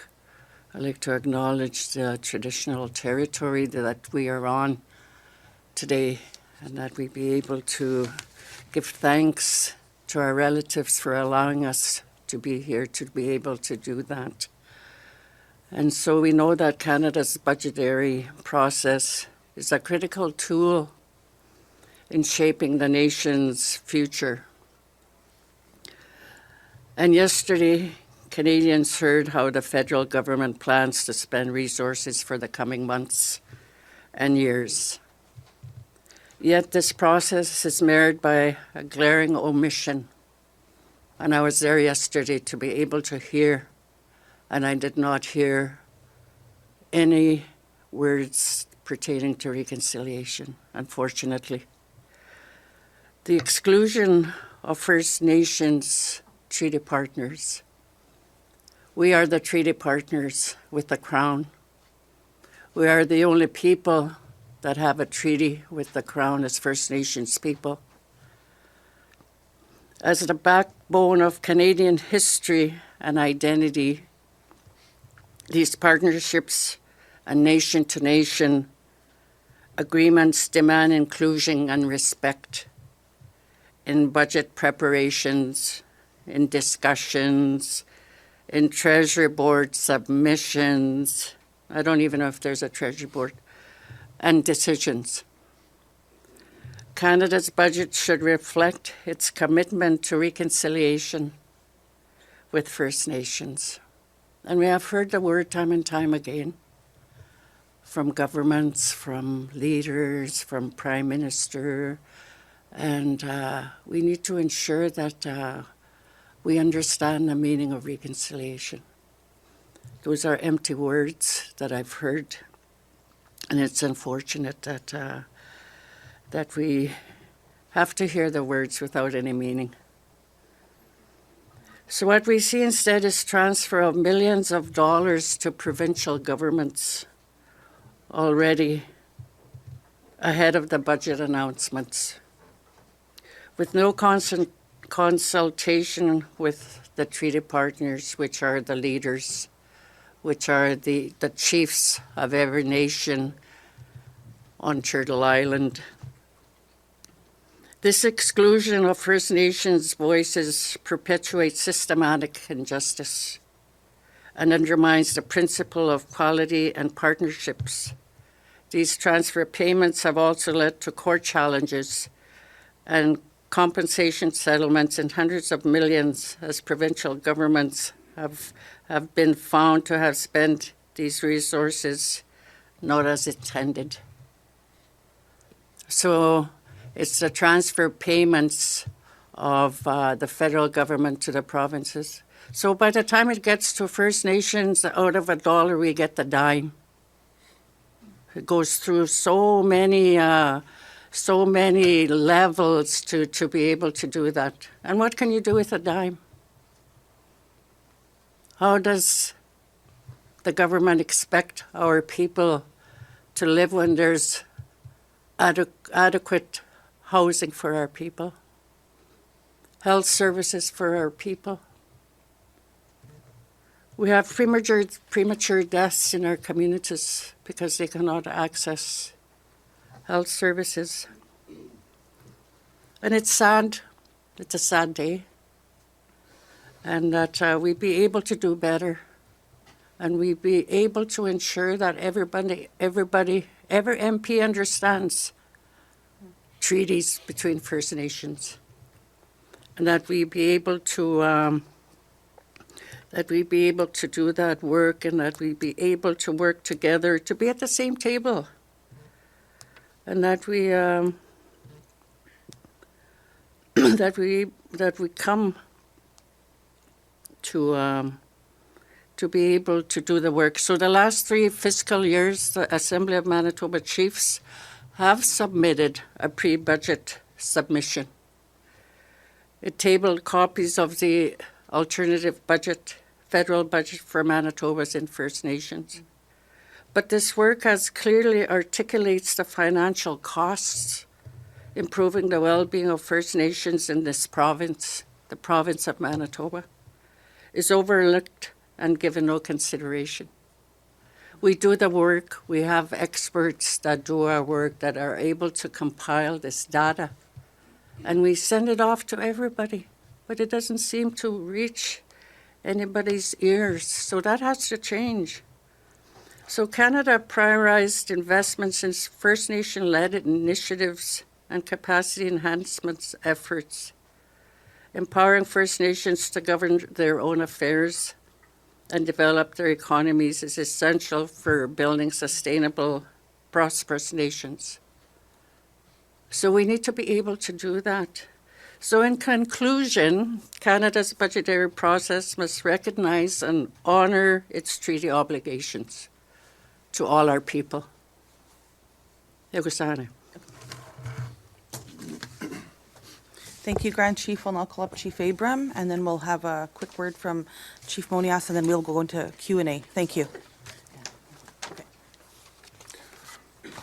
I'd like to acknowledge the traditional territory that we are on today, and that we be able to give thanks to our relatives for allowing us to be here to be able to do that. And so we know that Canada's budgetary process is a critical tool in shaping the nation's future. And yesterday, Canadians heard how the federal government plans to spend resources for the coming months and years. Yet this process is marred by a glaring omission. And I was there yesterday to be able to hear, and I did not hear any words pertaining to reconciliation, unfortunately. The exclusion of First Nations treaty partners. We are the treaty partners with the Crown. We are the only people that have a treaty with the Crown as First Nations people. As the backbone of Canadian history and identity, these partnerships and nation-to-nation agreements demand inclusion and respect in budget preparations, in discussions, in Treasury Board submissions. I don't even know if there's a Treasury Board, and decisions. Canada's budget should reflect its commitment to reconciliation with First Nations. And we have heard the word time and time again from governments, from leaders, from Prime Minister, and we need to ensure that we understand the meaning of reconciliation. Those are empty words that I've heard, and it's unfortunate that we have to hear the words without any meaning. So what we see instead is transfer of millions of dollars to provincial governments already ahead of the budget announcements, with no consultation with the treaty partners, which are the leaders, which are the chiefs of every nation on Turtle Island. This exclusion of First Nations voices perpetuates systematic injustice and undermines the principle of quality and partnerships. These transfer payments have also led to court challenges and compensation settlements in hundreds of millions, as provincial governments have been found to have spent these resources not as intended. So it's the transfer payments of the federal government to the provinces. So by the time it gets to First Nations, out of $1, we get the dime. It goes through so many levels to be able to do that. And what can you do with a dime? How does the government expect our people to live when there's adequate housing for our people, health services for our people? We have premature deaths in our communities because they cannot access health services. And it's sad. It's a sad day. And that we be able to do better. And we be able to ensure that every MP understands treaties between First Nations. And that we be able to do that work, and that we be able to work together to be at the same table, and that we come to be able to do the work. So the last 3 fiscal years, the Assembly of Manitoba Chiefs have submitted a pre-budget submission. It tabled copies of the alternative budget, federal budget for Manitobas and First Nations. But this work has clearly articulates the financial costs, improving the well-being of First Nations in this province, the province of Manitoba, is overlooked and given no consideration. We do the work, we have experts that do our work that are able to compile this data, and we send it off to everybody, but it doesn't seem to reach anybody's ears, so that has to change. So Canada prioritized investments in First Nation-led initiatives and capacity enhancements efforts. Empowering First Nations to govern their own affairs and develop their economies is essential for building sustainable, prosperous nations. So we need to be able to do that. So in conclusion, Canada's budgetary process must recognize and honor its treaty obligations to all our people. Thank you, Grand Chief. We'll now call up Chief Abram, and then we'll have a quick word from Chief Monias, and then we'll go into Q&A. Thank you.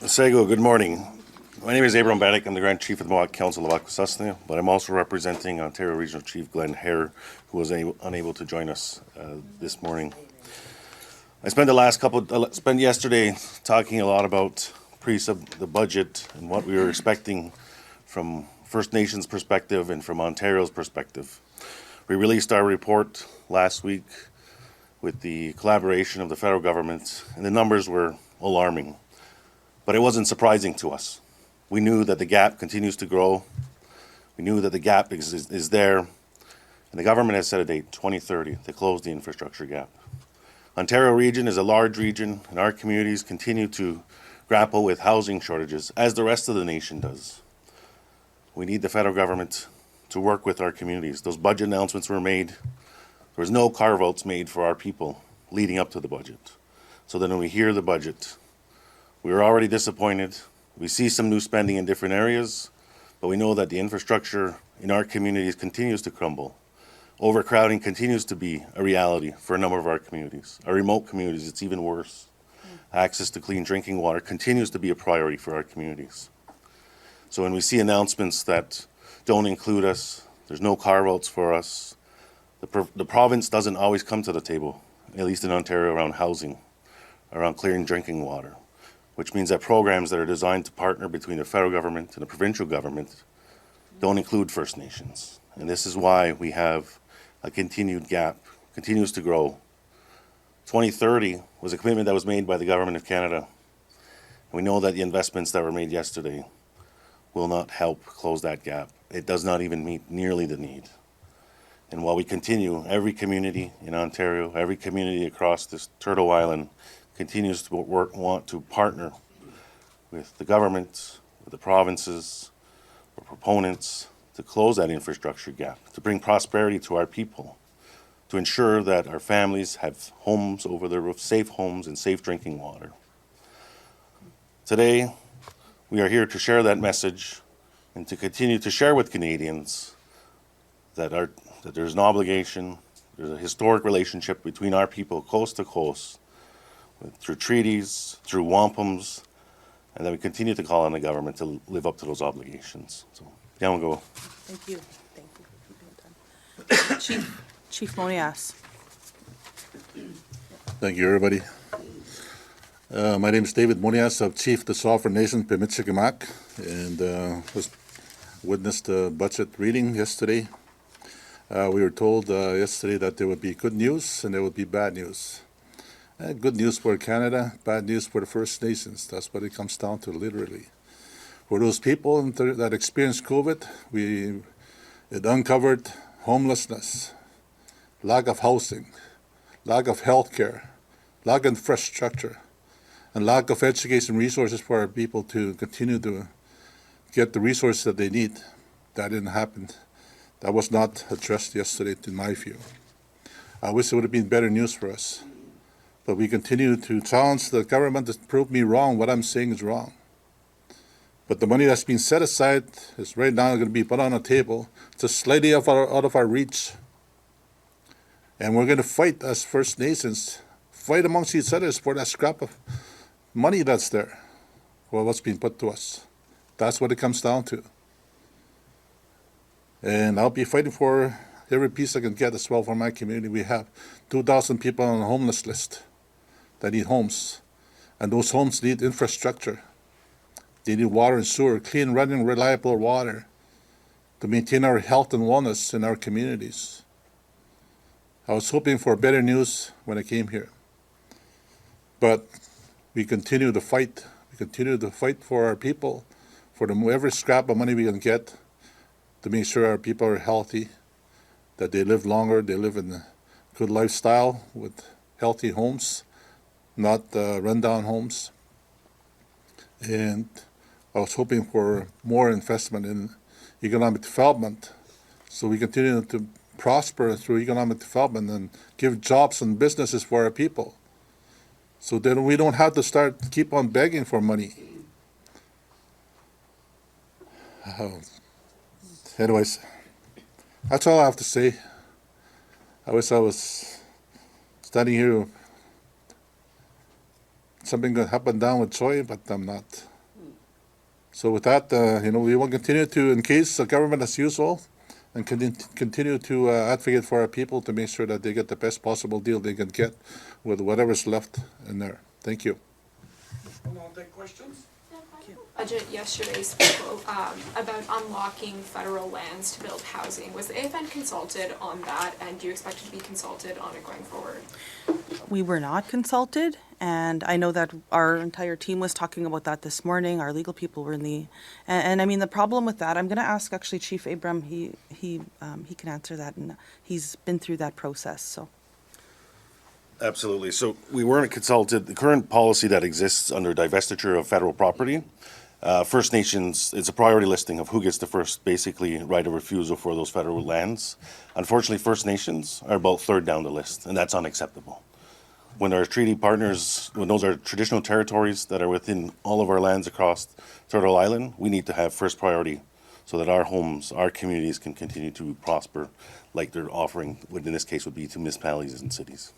Sego, good morning. My name is Abram Baddick. I'm the Grand Chief of the Mohawk Council of Akwesasne, but I'm also representing Ontario Regional Chief Glenn Hare, who was unable to join us this morning. I spent yesterday talking a lot about the budget and what we were expecting from First Nations perspective and from Ontario's perspective. We released our report last week with the collaboration of the federal government, and the numbers were alarming. But it wasn't surprising to us. We knew that the gap continues to grow. We knew that the gap is there. And the government has set a date, 2030, to close the infrastructure gap. Ontario region is a large region, and our communities continue to grapple with housing shortages, as the rest of the nation does. We need the federal government to work with our communities. Those budget announcements were made. There was no carve-outs made for our people leading up to the budget. So then when we hear the budget, we were already disappointed. We see some new spending in different areas, but we know that the infrastructure in our communities continues to crumble. Overcrowding continues to be a reality for a number of our communities. Our remote communities, it's even worse. Access to clean drinking water continues to be a priority for our communities. So when we see announcements that don't include us, there's no carve-outs for us, the province doesn't always come to the table, at least in Ontario, around housing, around clean drinking water, which means that programs that are designed to partner between the federal government and the provincial government don't include First Nations. And this is why we have a continued gap, continues to grow. 2030 was a commitment that was made by the Government of Canada. And we know that the investments that were made yesterday will not help close that gap. It does not even meet nearly the need. And while we continue, every community in Ontario, every community across this Turtle Island continues to want to partner with the government, with the provinces, or proponents to close that infrastructure gap, to bring prosperity to our people, to ensure that our families have homes over their roof, safe homes and safe drinking water. Today, we are here to share that message and to continue to share with Canadians that there's an obligation, there's a historic relationship between our people coast to coast, through treaties, through wampums, and that we continue to call on the government to live up to those obligations. So, down we go. Thank you. Thank you for keeping it done. Chief Monias. Thank you, everybody. My name is David Monias. I'm Chief of the Sovereign Nation, Pimitsikamak, and witnessed the budget reading yesterday. We were told yesterday that there would be good news and there would be bad news. Good news for Canada, bad news for the First Nations. That's what it comes down to, literally. For those people that experienced COVID, it uncovered homelessness, lack of housing, lack of health care, lack of infrastructure, and lack of education resources for our people to continue to get the resources that they need. That didn't happen. That was not addressed yesterday, in my view. I wish it would have been better news for us. But we continue to challenge the government to prove me wrong. What I'm saying is wrong. But the money that's been set aside is right now going to be put on the table. It's just slightly out of our reach. And we're going to fight as First Nations, fight amongst each other for that scrap of money that's there. Well, what's being put to us. That's what it comes down to. And I'll be fighting for every piece I can get as well for my community. We have 2,000 people on the homeless list that need homes. And those homes need infrastructure. They need water and sewer, clean, running, reliable water to maintain our health and wellness in our communities. I was hoping for better news when I came here. But we continue to fight. We continue to fight for our people, for every scrap of money we can get to make sure our people are healthy, that they live longer, they live in a good lifestyle with healthy homes, not rundown homes. And I was hoping for more investment in economic development so we continue to prosper through economic development and give jobs and businesses for our people. So then we don't have to keep on begging for money. Anyways, that's all I have to say. I wish I was standing here, something could happen down with Troy, but I'm not. So with that, we will continue to encase the government as usual and continue to advocate for our people to make sure that they get the best possible deal they can get with whatever's left in there. Thank you. I'll take questions. Budget yesterday spoke about unlocking federal lands to build housing. Was the AFN consulted on that, and do you expect it to be consulted on it going forward? We were not consulted, and I know that our entire team was talking about that this morning. Our legal people were in the, and I mean the problem with that. I'm going to ask actually Chief Abram. He can answer that, and he's been through that process. So. Absolutely. So we weren't consulted. The current policy that exists under divestiture of federal property, First Nations, it's a priority listing of who gets the first, basically, right of refusal for those federal lands. Unfortunately, First Nations are about third down the list, and that's unacceptable. When our treaty partners, when those are traditional territories that are within all of our lands across Turtle Island, we need to have first priority so that our homes, our communities can continue to prosper like they're offering, what in this case would be to municipalities and cities.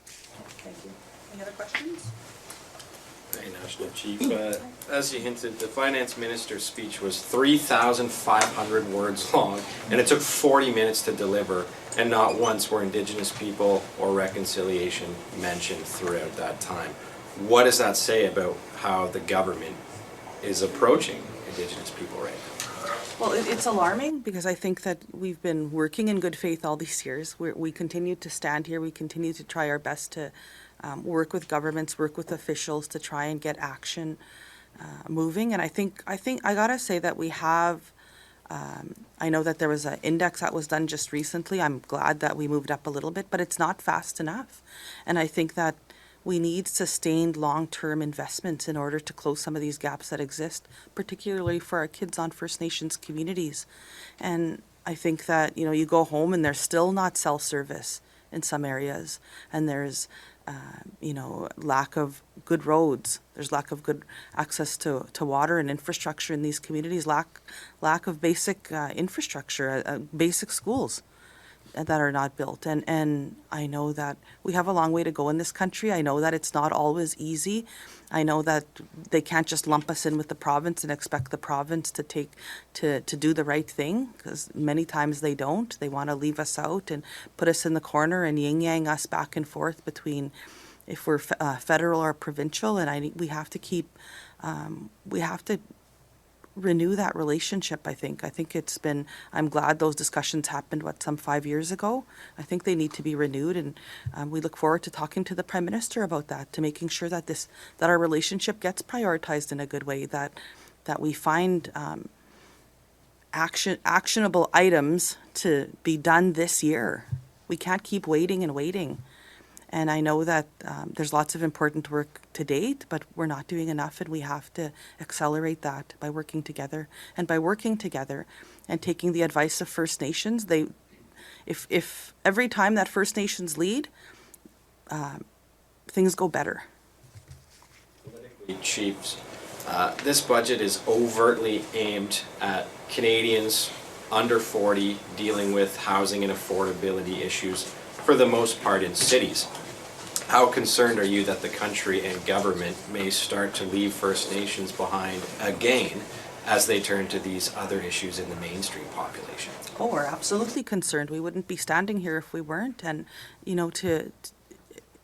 Thank you. Any other questions? Hey, National Chief. As you hinted, the Finance Minister's speech was 3,500 words long, and it took 40 minutes to deliver, and not once were Indigenous people or reconciliation mentioned throughout that time. What does that say about how the government is approaching Indigenous people right now? Well, it's alarming because I think that we've been working in good faith all these years. We continue to stand here. We continue to try our best to work with governments, work with officials to try and get action moving. And I think I gotta say that we have. I know that there was an index that was done just recently. I'm glad that we moved up a little bit, but it's not fast enough. And I think that we need sustained long-term investments in order to close some of these gaps that exist, particularly for our kids on First Nations communities. And I think that, you go home and there's still not cell service in some areas, and there's, lack of good roads. There's lack of good access to water and infrastructure in these communities, lack of basic infrastructure, basic schools that are not built. And I know that we have a long way to go in this country. I know that it's not always easy. I know that they can't just lump us in with the province and expect the province to do the right thing, because many times they don't. They want to leave us out and put us in the corner and yin-yang us back and forth between if we're federal or provincial. And we have to keep, we have to renew that relationship. I think I'm glad those discussions happened, some 5 years ago. I think they need to be renewed, and we look forward to talking to the Prime Minister about that, to making sure that our relationship gets prioritized in a good way, that we find actionable items to be done this year. We can't keep waiting and waiting. And I know that there's lots of important work to date, but we're not doing enough, and we have to accelerate that by working together. And by working together and taking the advice of First Nations, if every time that First Nations lead, things go better. Chiefs, this budget is overtly aimed at Canadians under 40 dealing with housing and affordability issues, for the most part in cities. How concerned are you that the country and government may start to leave First Nations behind again as they turn to these other issues in the mainstream population? Oh, we're absolutely concerned. We wouldn't be standing here if we weren't. And,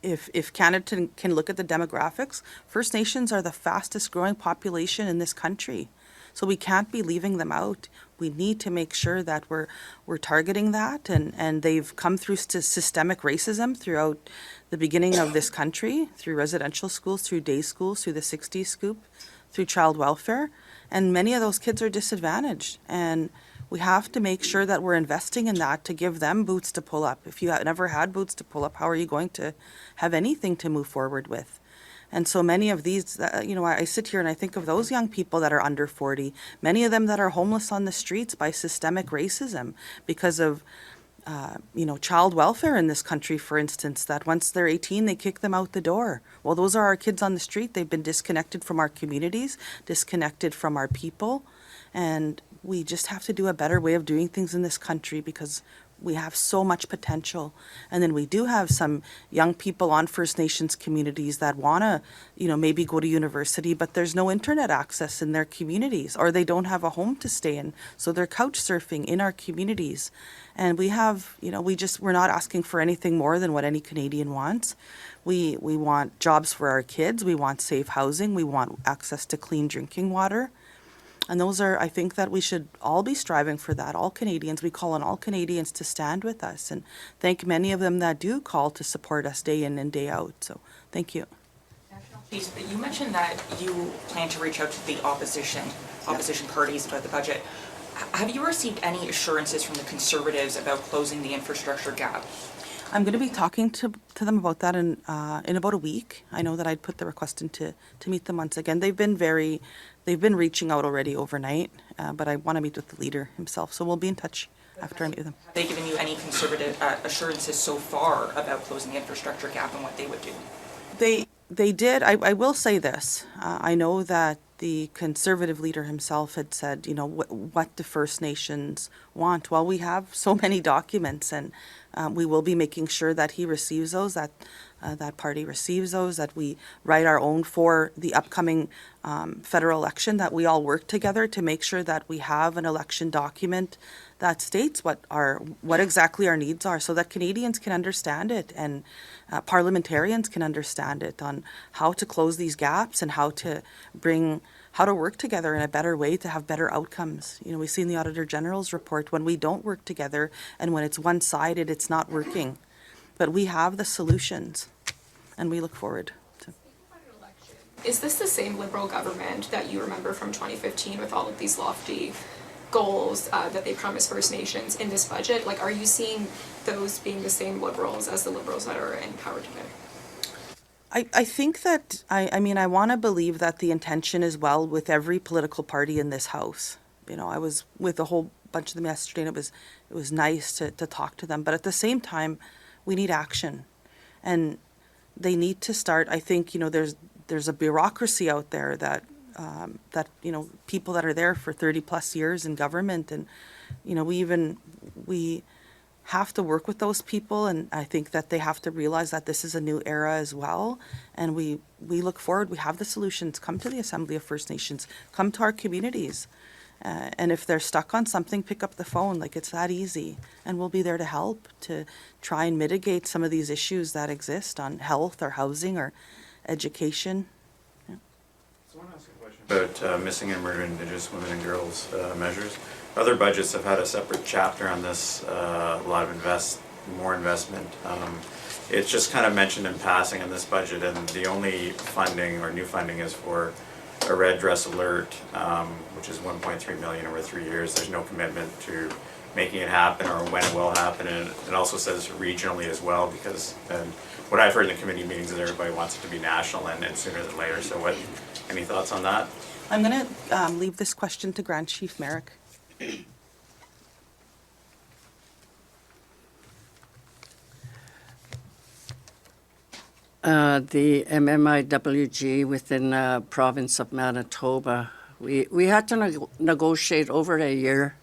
if Canada can look at the demographics, First Nations are the fastest growing population in this country. So we can't be leaving them out. We need to make sure that we're targeting that, and they've come through systemic racism throughout the beginning of this country, through residential schools, through day schools, through the 60s scoop, through child welfare, and many of those kids are disadvantaged. And we have to make sure that we're investing in that to give them boots to pull up. If you have never had boots to pull up, how are you going to have anything to move forward with? And so many of these, I sit here and I think of those young people that are under 40, many of them that are homeless on the streets by systemic racism because of, child welfare in this country, for instance, that once they're 18, they kick them out the door. Well, those are our kids on the street. They've been disconnected from our communities, disconnected from our people. And we just have to do a better way of doing things in this country, because we have so much potential. And then we do have some young people on First Nations communities that want to, maybe go to university, but there's no internet access in their communities, or they don't have a home to stay in. So they're couch surfing in our communities. And we have, we're not asking for anything more than what any Canadian wants. We want jobs for our kids. We want safe housing. We want access to clean drinking water. And those are, I think that we should all be striving for that. All Canadians, we call on all Canadians to stand with us, and thank many of them that do call to support us day in and day out. So thank you. Please, but you mentioned that you plan to reach out to the opposition parties about the budget. Have you received any assurances from the Conservatives about closing the infrastructure gap? I'm going to be talking to them about that in about a week. I know that I'd put the request in to meet them once again. They've been reaching out already overnight, but I want to meet with the leader himself. So we'll be in touch after I meet with them. Have they given you any Conservative assurances so far about closing the infrastructure gap and what they would do? They did. I will say this. I know that the Conservative leader himself had said, what do First Nations want? Well, we have so many documents, and we will be making sure that he receives those, that party receives those, that we write our own for the upcoming federal election, that we all work together to make sure that we have an election document that states what exactly our needs are, so that Canadians can understand it and parliamentarians can understand it, on how to close these gaps and how to work together in a better way to have better outcomes. We see in the Auditor General's report, when we don't work together and when it's one-sided, it's not working. But we have the solutions, and we look forward to. Is this the same Liberal government that you remember from 2015 with all of these lofty goals that they promised First Nations in this budget? Are you seeing those being the same Liberals as the Liberals that are in power today? I think that, I want to believe that the intention is well with every political party in this House. I was with a whole bunch of them yesterday, and it was nice to talk to them. But at the same time, we need action, and they need to start. I think there's a bureaucracy out there that people that are there for 30 plus years in government, and we have to work with those people, and I think that they have to realize that this is a new era as well, and we look forward. We have the solutions. Come to the Assembly of First Nations, come to our communities, and if they're stuck on something, pick up the phone. It's that easy, and we'll be there to help to try and mitigate some of these issues that exist on health or housing or education. About missing and murdered Indigenous women and girls measures. Other budgets have had a separate chapter on this, a lot of more investment. It's just kind of mentioned in passing in this budget, and the only funding or new funding is for a red dress alert, which is $1.3 million over 3 years. There's no commitment to making it happen or when it will happen, and it also says regionally as well, because what I've heard in the committee meetings is everybody wants it to be national and sooner than later. So any thoughts on that? I'm going to leave this question to Grand Chief Merrick. The MMIWG within the province of Manitoba, we had to negotiate over a year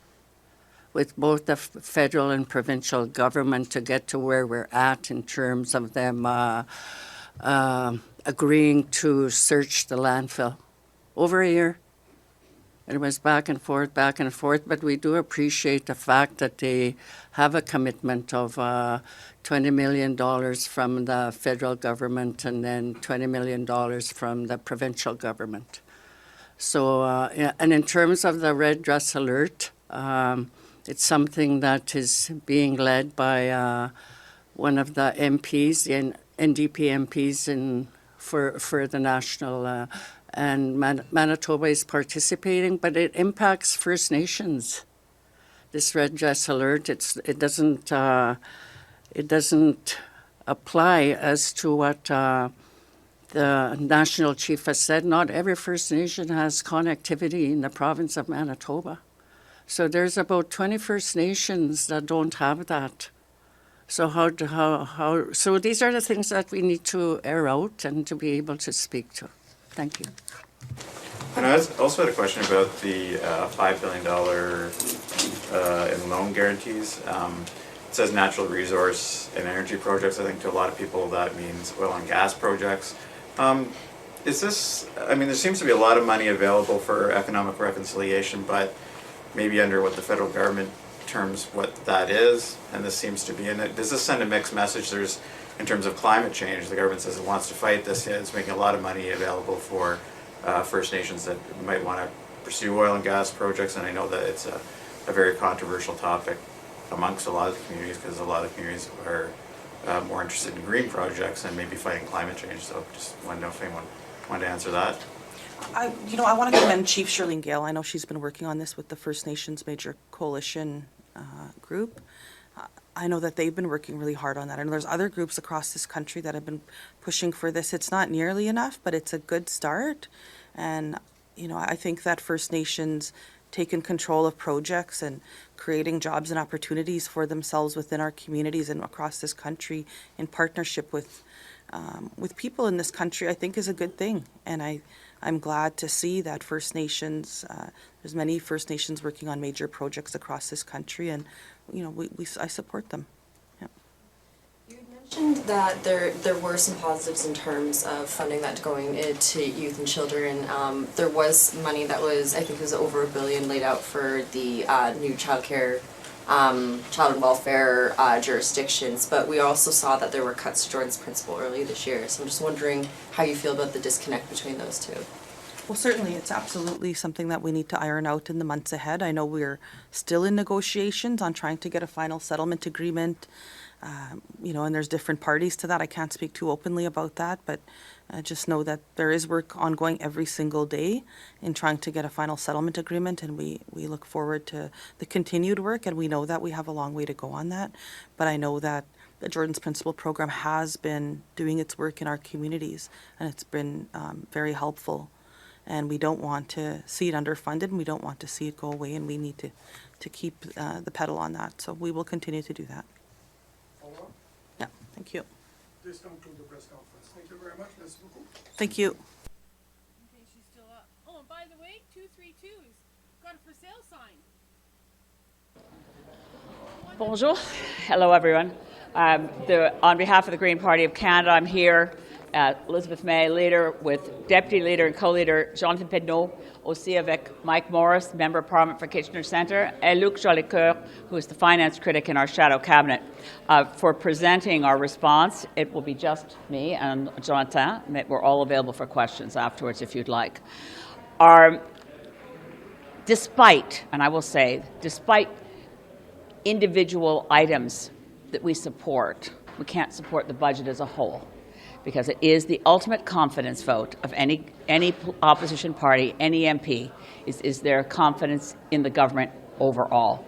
with both the federal and provincial government to get to where we're at in terms of them agreeing to search the landfill. Over a year. It was back and forth, but we do appreciate the fact that they have a commitment of $20 million from the federal government and then $20 million from the provincial government. So, and in terms of the red dress alert, it's something that is being led by one of the MPs, the NDP MPs for the national and Manitoba is participating, but it impacts First Nations. This red dress alert, it doesn't apply as to what the national chief has said. Not every First Nation has connectivity in the province of Manitoba, so there's about 20 First Nations that don't have that. So so these are the things that we need to air out and to be able to speak to. Thank you. And I also had a question about the $5 billion in loan guarantees. it says natural resource and energy projects. I think to a lot of people that means oil and gas projects. Is this, I mean, there seems to be a lot of money available for economic reconciliation, but maybe under what the federal government terms what that is, and this seems to be in it. Does this send a mixed message? There's, in terms of climate change, the government says it wants to fight this, yet it's making a lot of money available for First Nations that might want to pursue oil and gas projects, and I know that it's a very controversial topic amongst a lot of the communities, because a lot of communities are more interested in green projects and maybe fighting climate change. So just wanted to know if anyone wanted to answer that. I want to commend Chief Shirlene Gale. I know she's been working on this with the First Nations Major Coalition group. I know that they've been working really hard on that. And there's other groups across this country that have been pushing for this. It's not nearly enough, but it's a good start. And, I think that First Nations taking control of projects and creating jobs and opportunities for themselves within our communities and across this country in partnership with people in this country, I think is a good thing. And I'm glad to see that First Nations, there's many First Nations working on major projects across this country, and I support them. Yeah. You had mentioned that there were some positives in terms of funding that going into youth and children. There was money that was, I think it was over $1 billion laid out for the new childcare, child and welfare jurisdictions, but we also saw that there were cuts to Jordan's Principle early this year. So I'm just wondering how you feel about the disconnect between those two. Well, certainly, it's absolutely something that we need to iron out in the months ahead. I know we're still in negotiations on trying to get a final settlement agreement, and there's different parties to that. I can't speak too openly about that, but just know that there is work ongoing every single day in trying to get a final settlement agreement, and we look forward to the continued work, and we know that we have a long way to go on that. But I know that the Jordan's Principle program has been doing its work in our communities, and it's been very helpful. And we don't want to see it underfunded, and we don't want to see it go away, and we need to keep the pedal on that. So we will continue to do that. Follow-up? Yeah, thank you. This concludes the press conference. Thank you very much. Merci beaucoup. Thank you. Okay, she's still up. Oh, and by the way, 232's got a for sale sign. Bonjour. Hello, everyone. On behalf of the Green Party of Canada, I'm here. Elizabeth May, leader, with Deputy Leader and Co-Leader Jonathan Pedneau, aussi avec Mike Morris, Member of Parliament for Kitchener Centre, and Luc Jolicoeur, who is the finance critic in our shadow cabinet, for presenting our response. It will be just me and Jonathan. We're all available for questions afterwards if you'd like. Despite, and I will say, despite individual items that we support, we can't support the budget as a whole, because it is the ultimate confidence vote of any opposition party, any MP, is their confidence in the government overall.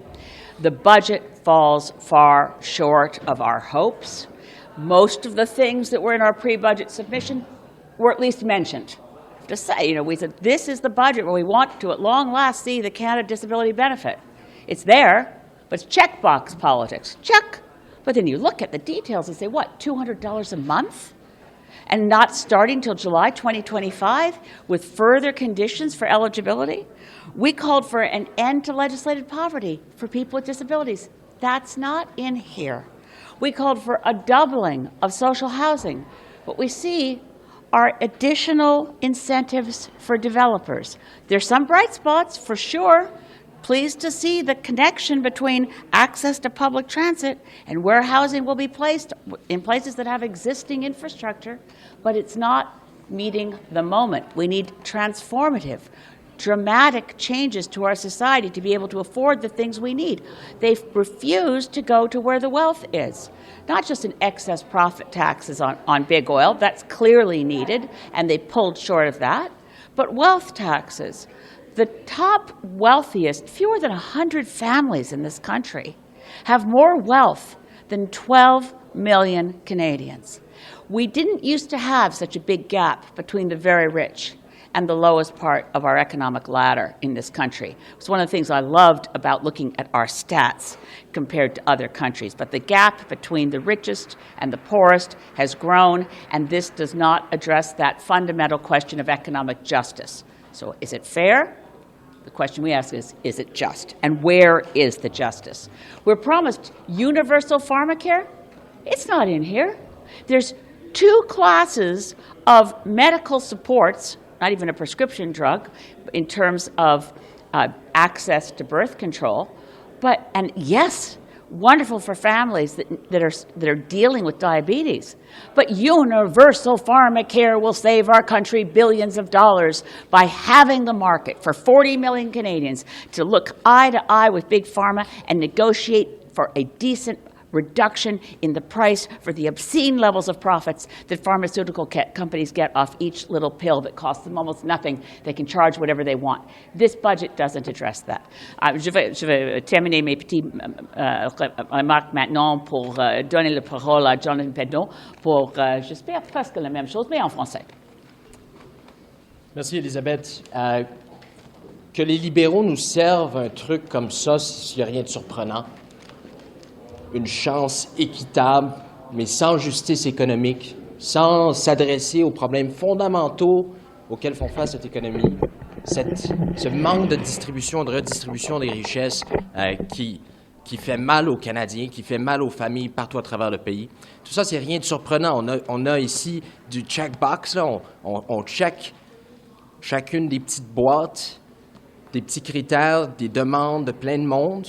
The budget falls far short of our hopes. Most of the things that were in our pre-budget submission were at least mentioned. To say, we said, this is the budget where we want to, at long last, see the Canada Disability Benefit. It's there, but it's checkbox politics. Check. But then you look at the details and say, what, $200 a month? And not starting till July 2025 with further conditions for eligibility? We called for an end to legislated poverty for people with disabilities. That's not in here. We called for a doubling of social housing. What we see are additional incentives for developers. There's some bright spots for sure. Pleased to see the connection between access to public transit and where housing will be placed in places that have existing infrastructure, but it's not meeting the moment. We need transformative, dramatic changes to our society to be able to afford the things we need. They've refused to go to where the wealth is. Not just an excess profit taxes on big oil, that's clearly needed, and they pulled short of that, but wealth taxes. The top wealthiest, fewer than 100 families in this country, have more wealth than 12 million Canadians. We didn't used to have such a big gap between the very rich and the lowest part of our economic ladder in this country. It's one of the things I loved about looking at our stats compared to other countries. But the gap between the richest and the poorest has grown, and this does not address that fundamental question of economic justice. So is it fair? The question we ask is it just? And where is the justice? We're promised universal pharmacare. It's not in here. There's 2 classes of medical supports, not even a prescription drug, in terms of access to birth control. And yes, wonderful for families that are dealing with diabetes. But universal pharmacare will save our country billions of dollars by having the market for 40 million Canadians to look eye to eye with Big Pharma and negotiate for a decent reduction in the price for the obscene levels of profits that pharmaceutical companies get off each little pill that costs them almost nothing. They can charge whatever they want. This budget doesn't address that. Je vais terminer mes petites remarques maintenant pour donner la parole à Jonathan Pedon pour, j'espère, presque la même chose, mais en français. Merci, Elisabeth. Que les libéraux nous servent un truc comme ça, s'il n'y a rien de surprenant. Une chance équitable, mais sans justice économique, sans s'adresser aux problèmes fondamentaux auxquels font face cette économie, ce manque de distribution, de redistribution des richesses qui fait mal aux Canadiens, qui fait mal aux familles partout à travers le pays. Tout ça, c'est rien de surprenant. On a ici du checkbox, là. On check chacune des petites boîtes, des petits critères, des demandes de plein de monde.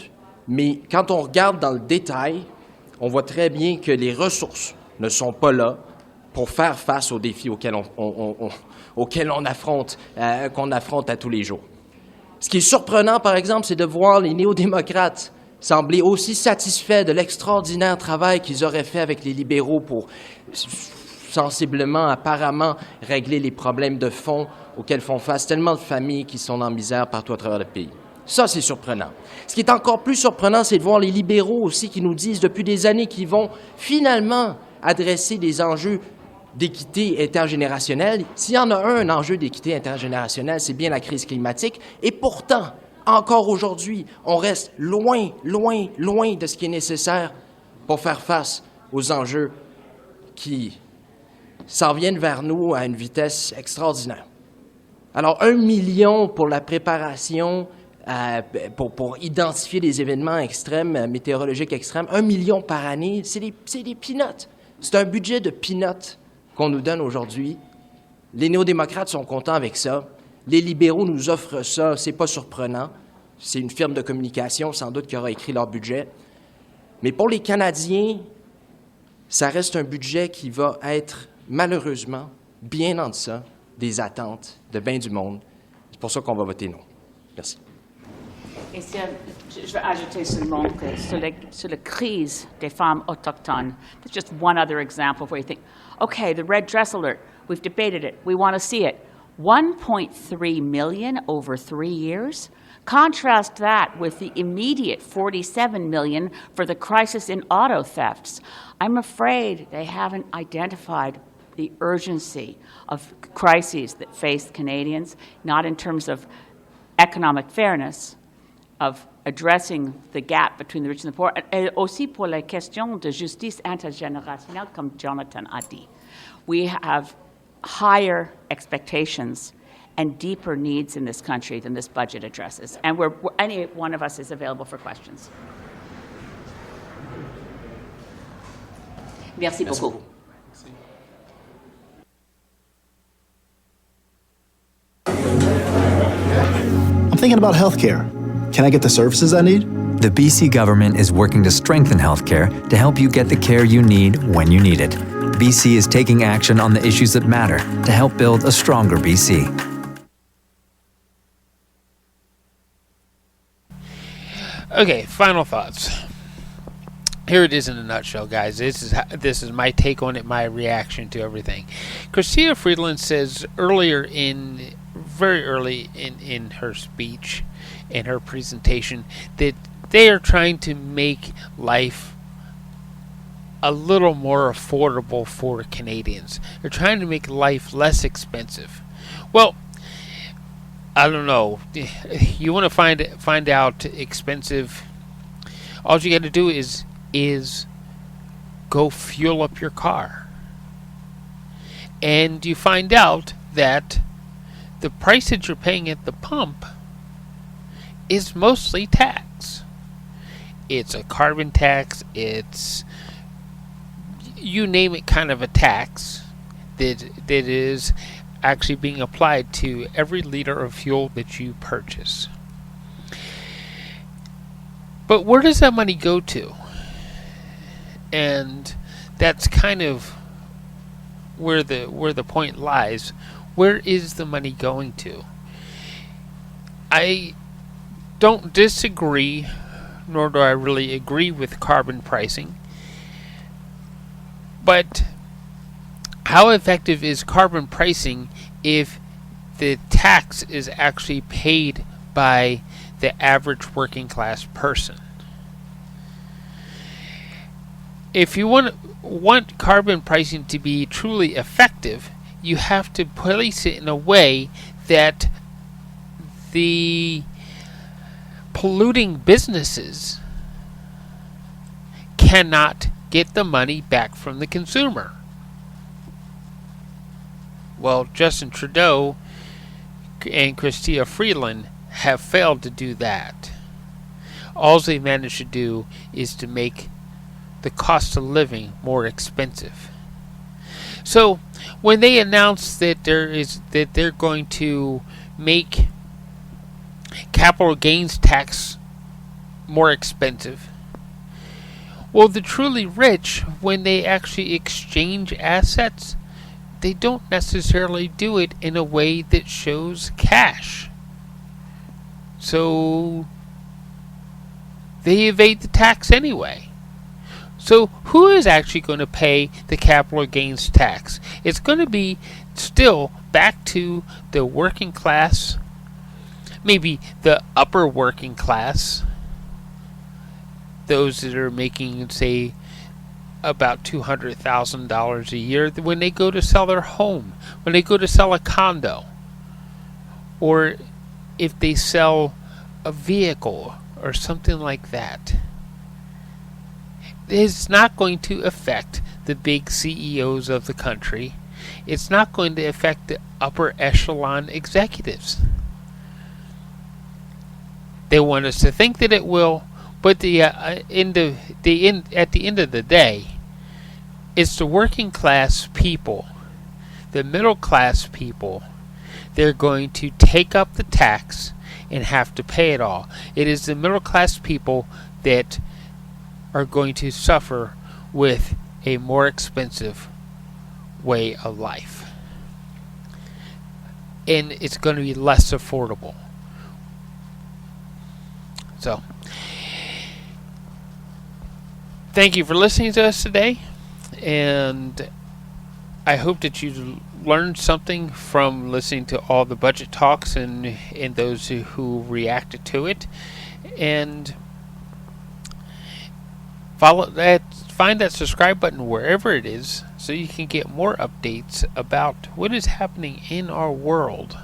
Mais quand on regarde dans le détail, on voit très bien que les ressources ne sont pas là pour faire face aux défis auxquels qu'on affronte à tous les jours. Ce qui est surprenant, par exemple, c'est de voir les néo-démocrates sembler aussi satisfaits de l'extraordinaire travail qu'ils auraient fait avec les libéraux pour sensiblement, apparemment, régler les problèmes de fond auxquels font face tellement de familles qui sont en misère partout à travers le pays. Ça, c'est surprenant. Ce qui est encore plus surprenant, c'est de voir les libéraux aussi qui nous disent depuis des années qu'ils vont finalement adresser des enjeux d'équité intergénérationnelle. S'il y en a un enjeu d'équité intergénérationnelle, c'est bien la crise climatique. Et pourtant, encore aujourd'hui, on reste loin, loin, loin de ce qui est nécessaire pour faire face aux enjeux qui s'en viennent vers nous à une vitesse extraordinaire. Alors, 1 million pour la préparation pour identifier les événements extrêmes, météorologiques extrêmes, 1 million par année, c'est des peanuts. C'est un budget de peanuts qu'on nous donne aujourd'hui. Les néo-démocrates sont contents avec ça. Les libéraux nous offrent ça, c'est pas surprenant. C'est une firme de communication, sans doute, qui aura écrit leur budget. Mais pour les Canadiens, ça reste un budget qui va être, malheureusement, bien en deçà des attentes de bien du monde. C'est pour ça qu'on va voter non. Merci. Et je vais ajouter seulement que sur la crise des femmes autochtones, that's just one other example where you think, okay, the red dress alert, we've debated it, we want to see it. 1.3 million over 3 years? Contrast that with the immediate 47 million for the crisis in auto thefts. I'm afraid they haven't identified the urgency of crises that face Canadians, not in terms of economic fairness, of addressing the gap between the rich and the poor, et aussi pour la question de justice intergénérationnelle, comme Jonathan a dit. We have higher expectations and deeper needs in this country than this budget addresses. And any one of us is available for questions. Merci beaucoup. I'm thinking about healthcare. Can I get the services I need? The BC government is working to strengthen healthcare to help you get the care you need when you need it. BC is taking action on the issues that matter to help build a stronger BC. Okay, final thoughts. Here it is in a nutshell, guys. This is my take on it, my reaction to everything. Chrystia Freeland says very early in her speech, in her presentation, that they are trying to make life a little more affordable for Canadians. They're trying to make life less expensive. Well, I don't know. You want to find out expensive? All you got to do is go fuel up your car, and you find out that the price that you're paying at the pump is mostly tax. It's a carbon tax, it's you name it kind of a tax that is actually being applied to every liter of fuel that you purchase. But where does that money go to? And that's kind of where the point lies. Where is the money going to? I don't disagree, nor do I really agree with carbon pricing. But how effective is carbon pricing if the tax is actually paid by the average working class person? If you want carbon pricing to be truly effective, you have to place it in a way that the polluting businesses cannot get the money back from the consumer. Well, Justin Trudeau and Chrystia Freeland have failed to do that. All they managed to do is to make the cost of living more expensive. So when they announce that they're going to make capital gains tax more expensive, well, the truly rich, when they actually exchange assets, they don't necessarily do it in a way that shows cash. So they evade the tax anyway. So who is actually going to pay the capital gains tax? It's going to be still back to the working class, maybe the upper working class, those that are making, say, about $200,000 a year when they go to sell their home, when they go to sell a condo, or if they sell a vehicle or something like that. It's not going to affect the big CEOs of the country. It's not going to affect the upper echelon executives. They want us to think that it will, but at the end of the day, it's the working class people, the middle class people. They're going to take up the tax and have to pay it all. It is the middle class people that are going to suffer with a more expensive way of life. And it's going to be less affordable. So, thank you for listening to us today, and I hope that you learned something from listening to all the budget talks and those who reacted to it. And find that subscribe button wherever it is so you can get more updates about what is happening in our world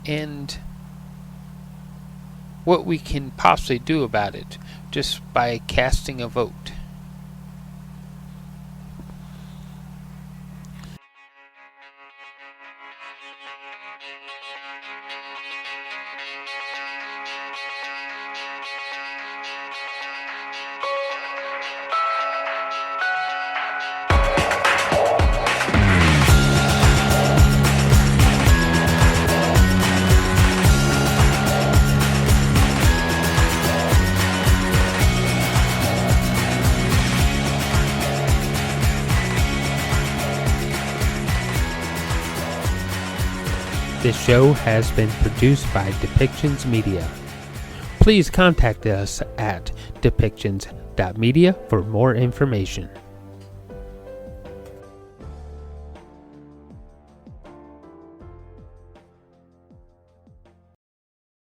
and what we can possibly do about it just by casting a vote. This show has been produced by Depictions Media. Please contact us at depictions.media for more information.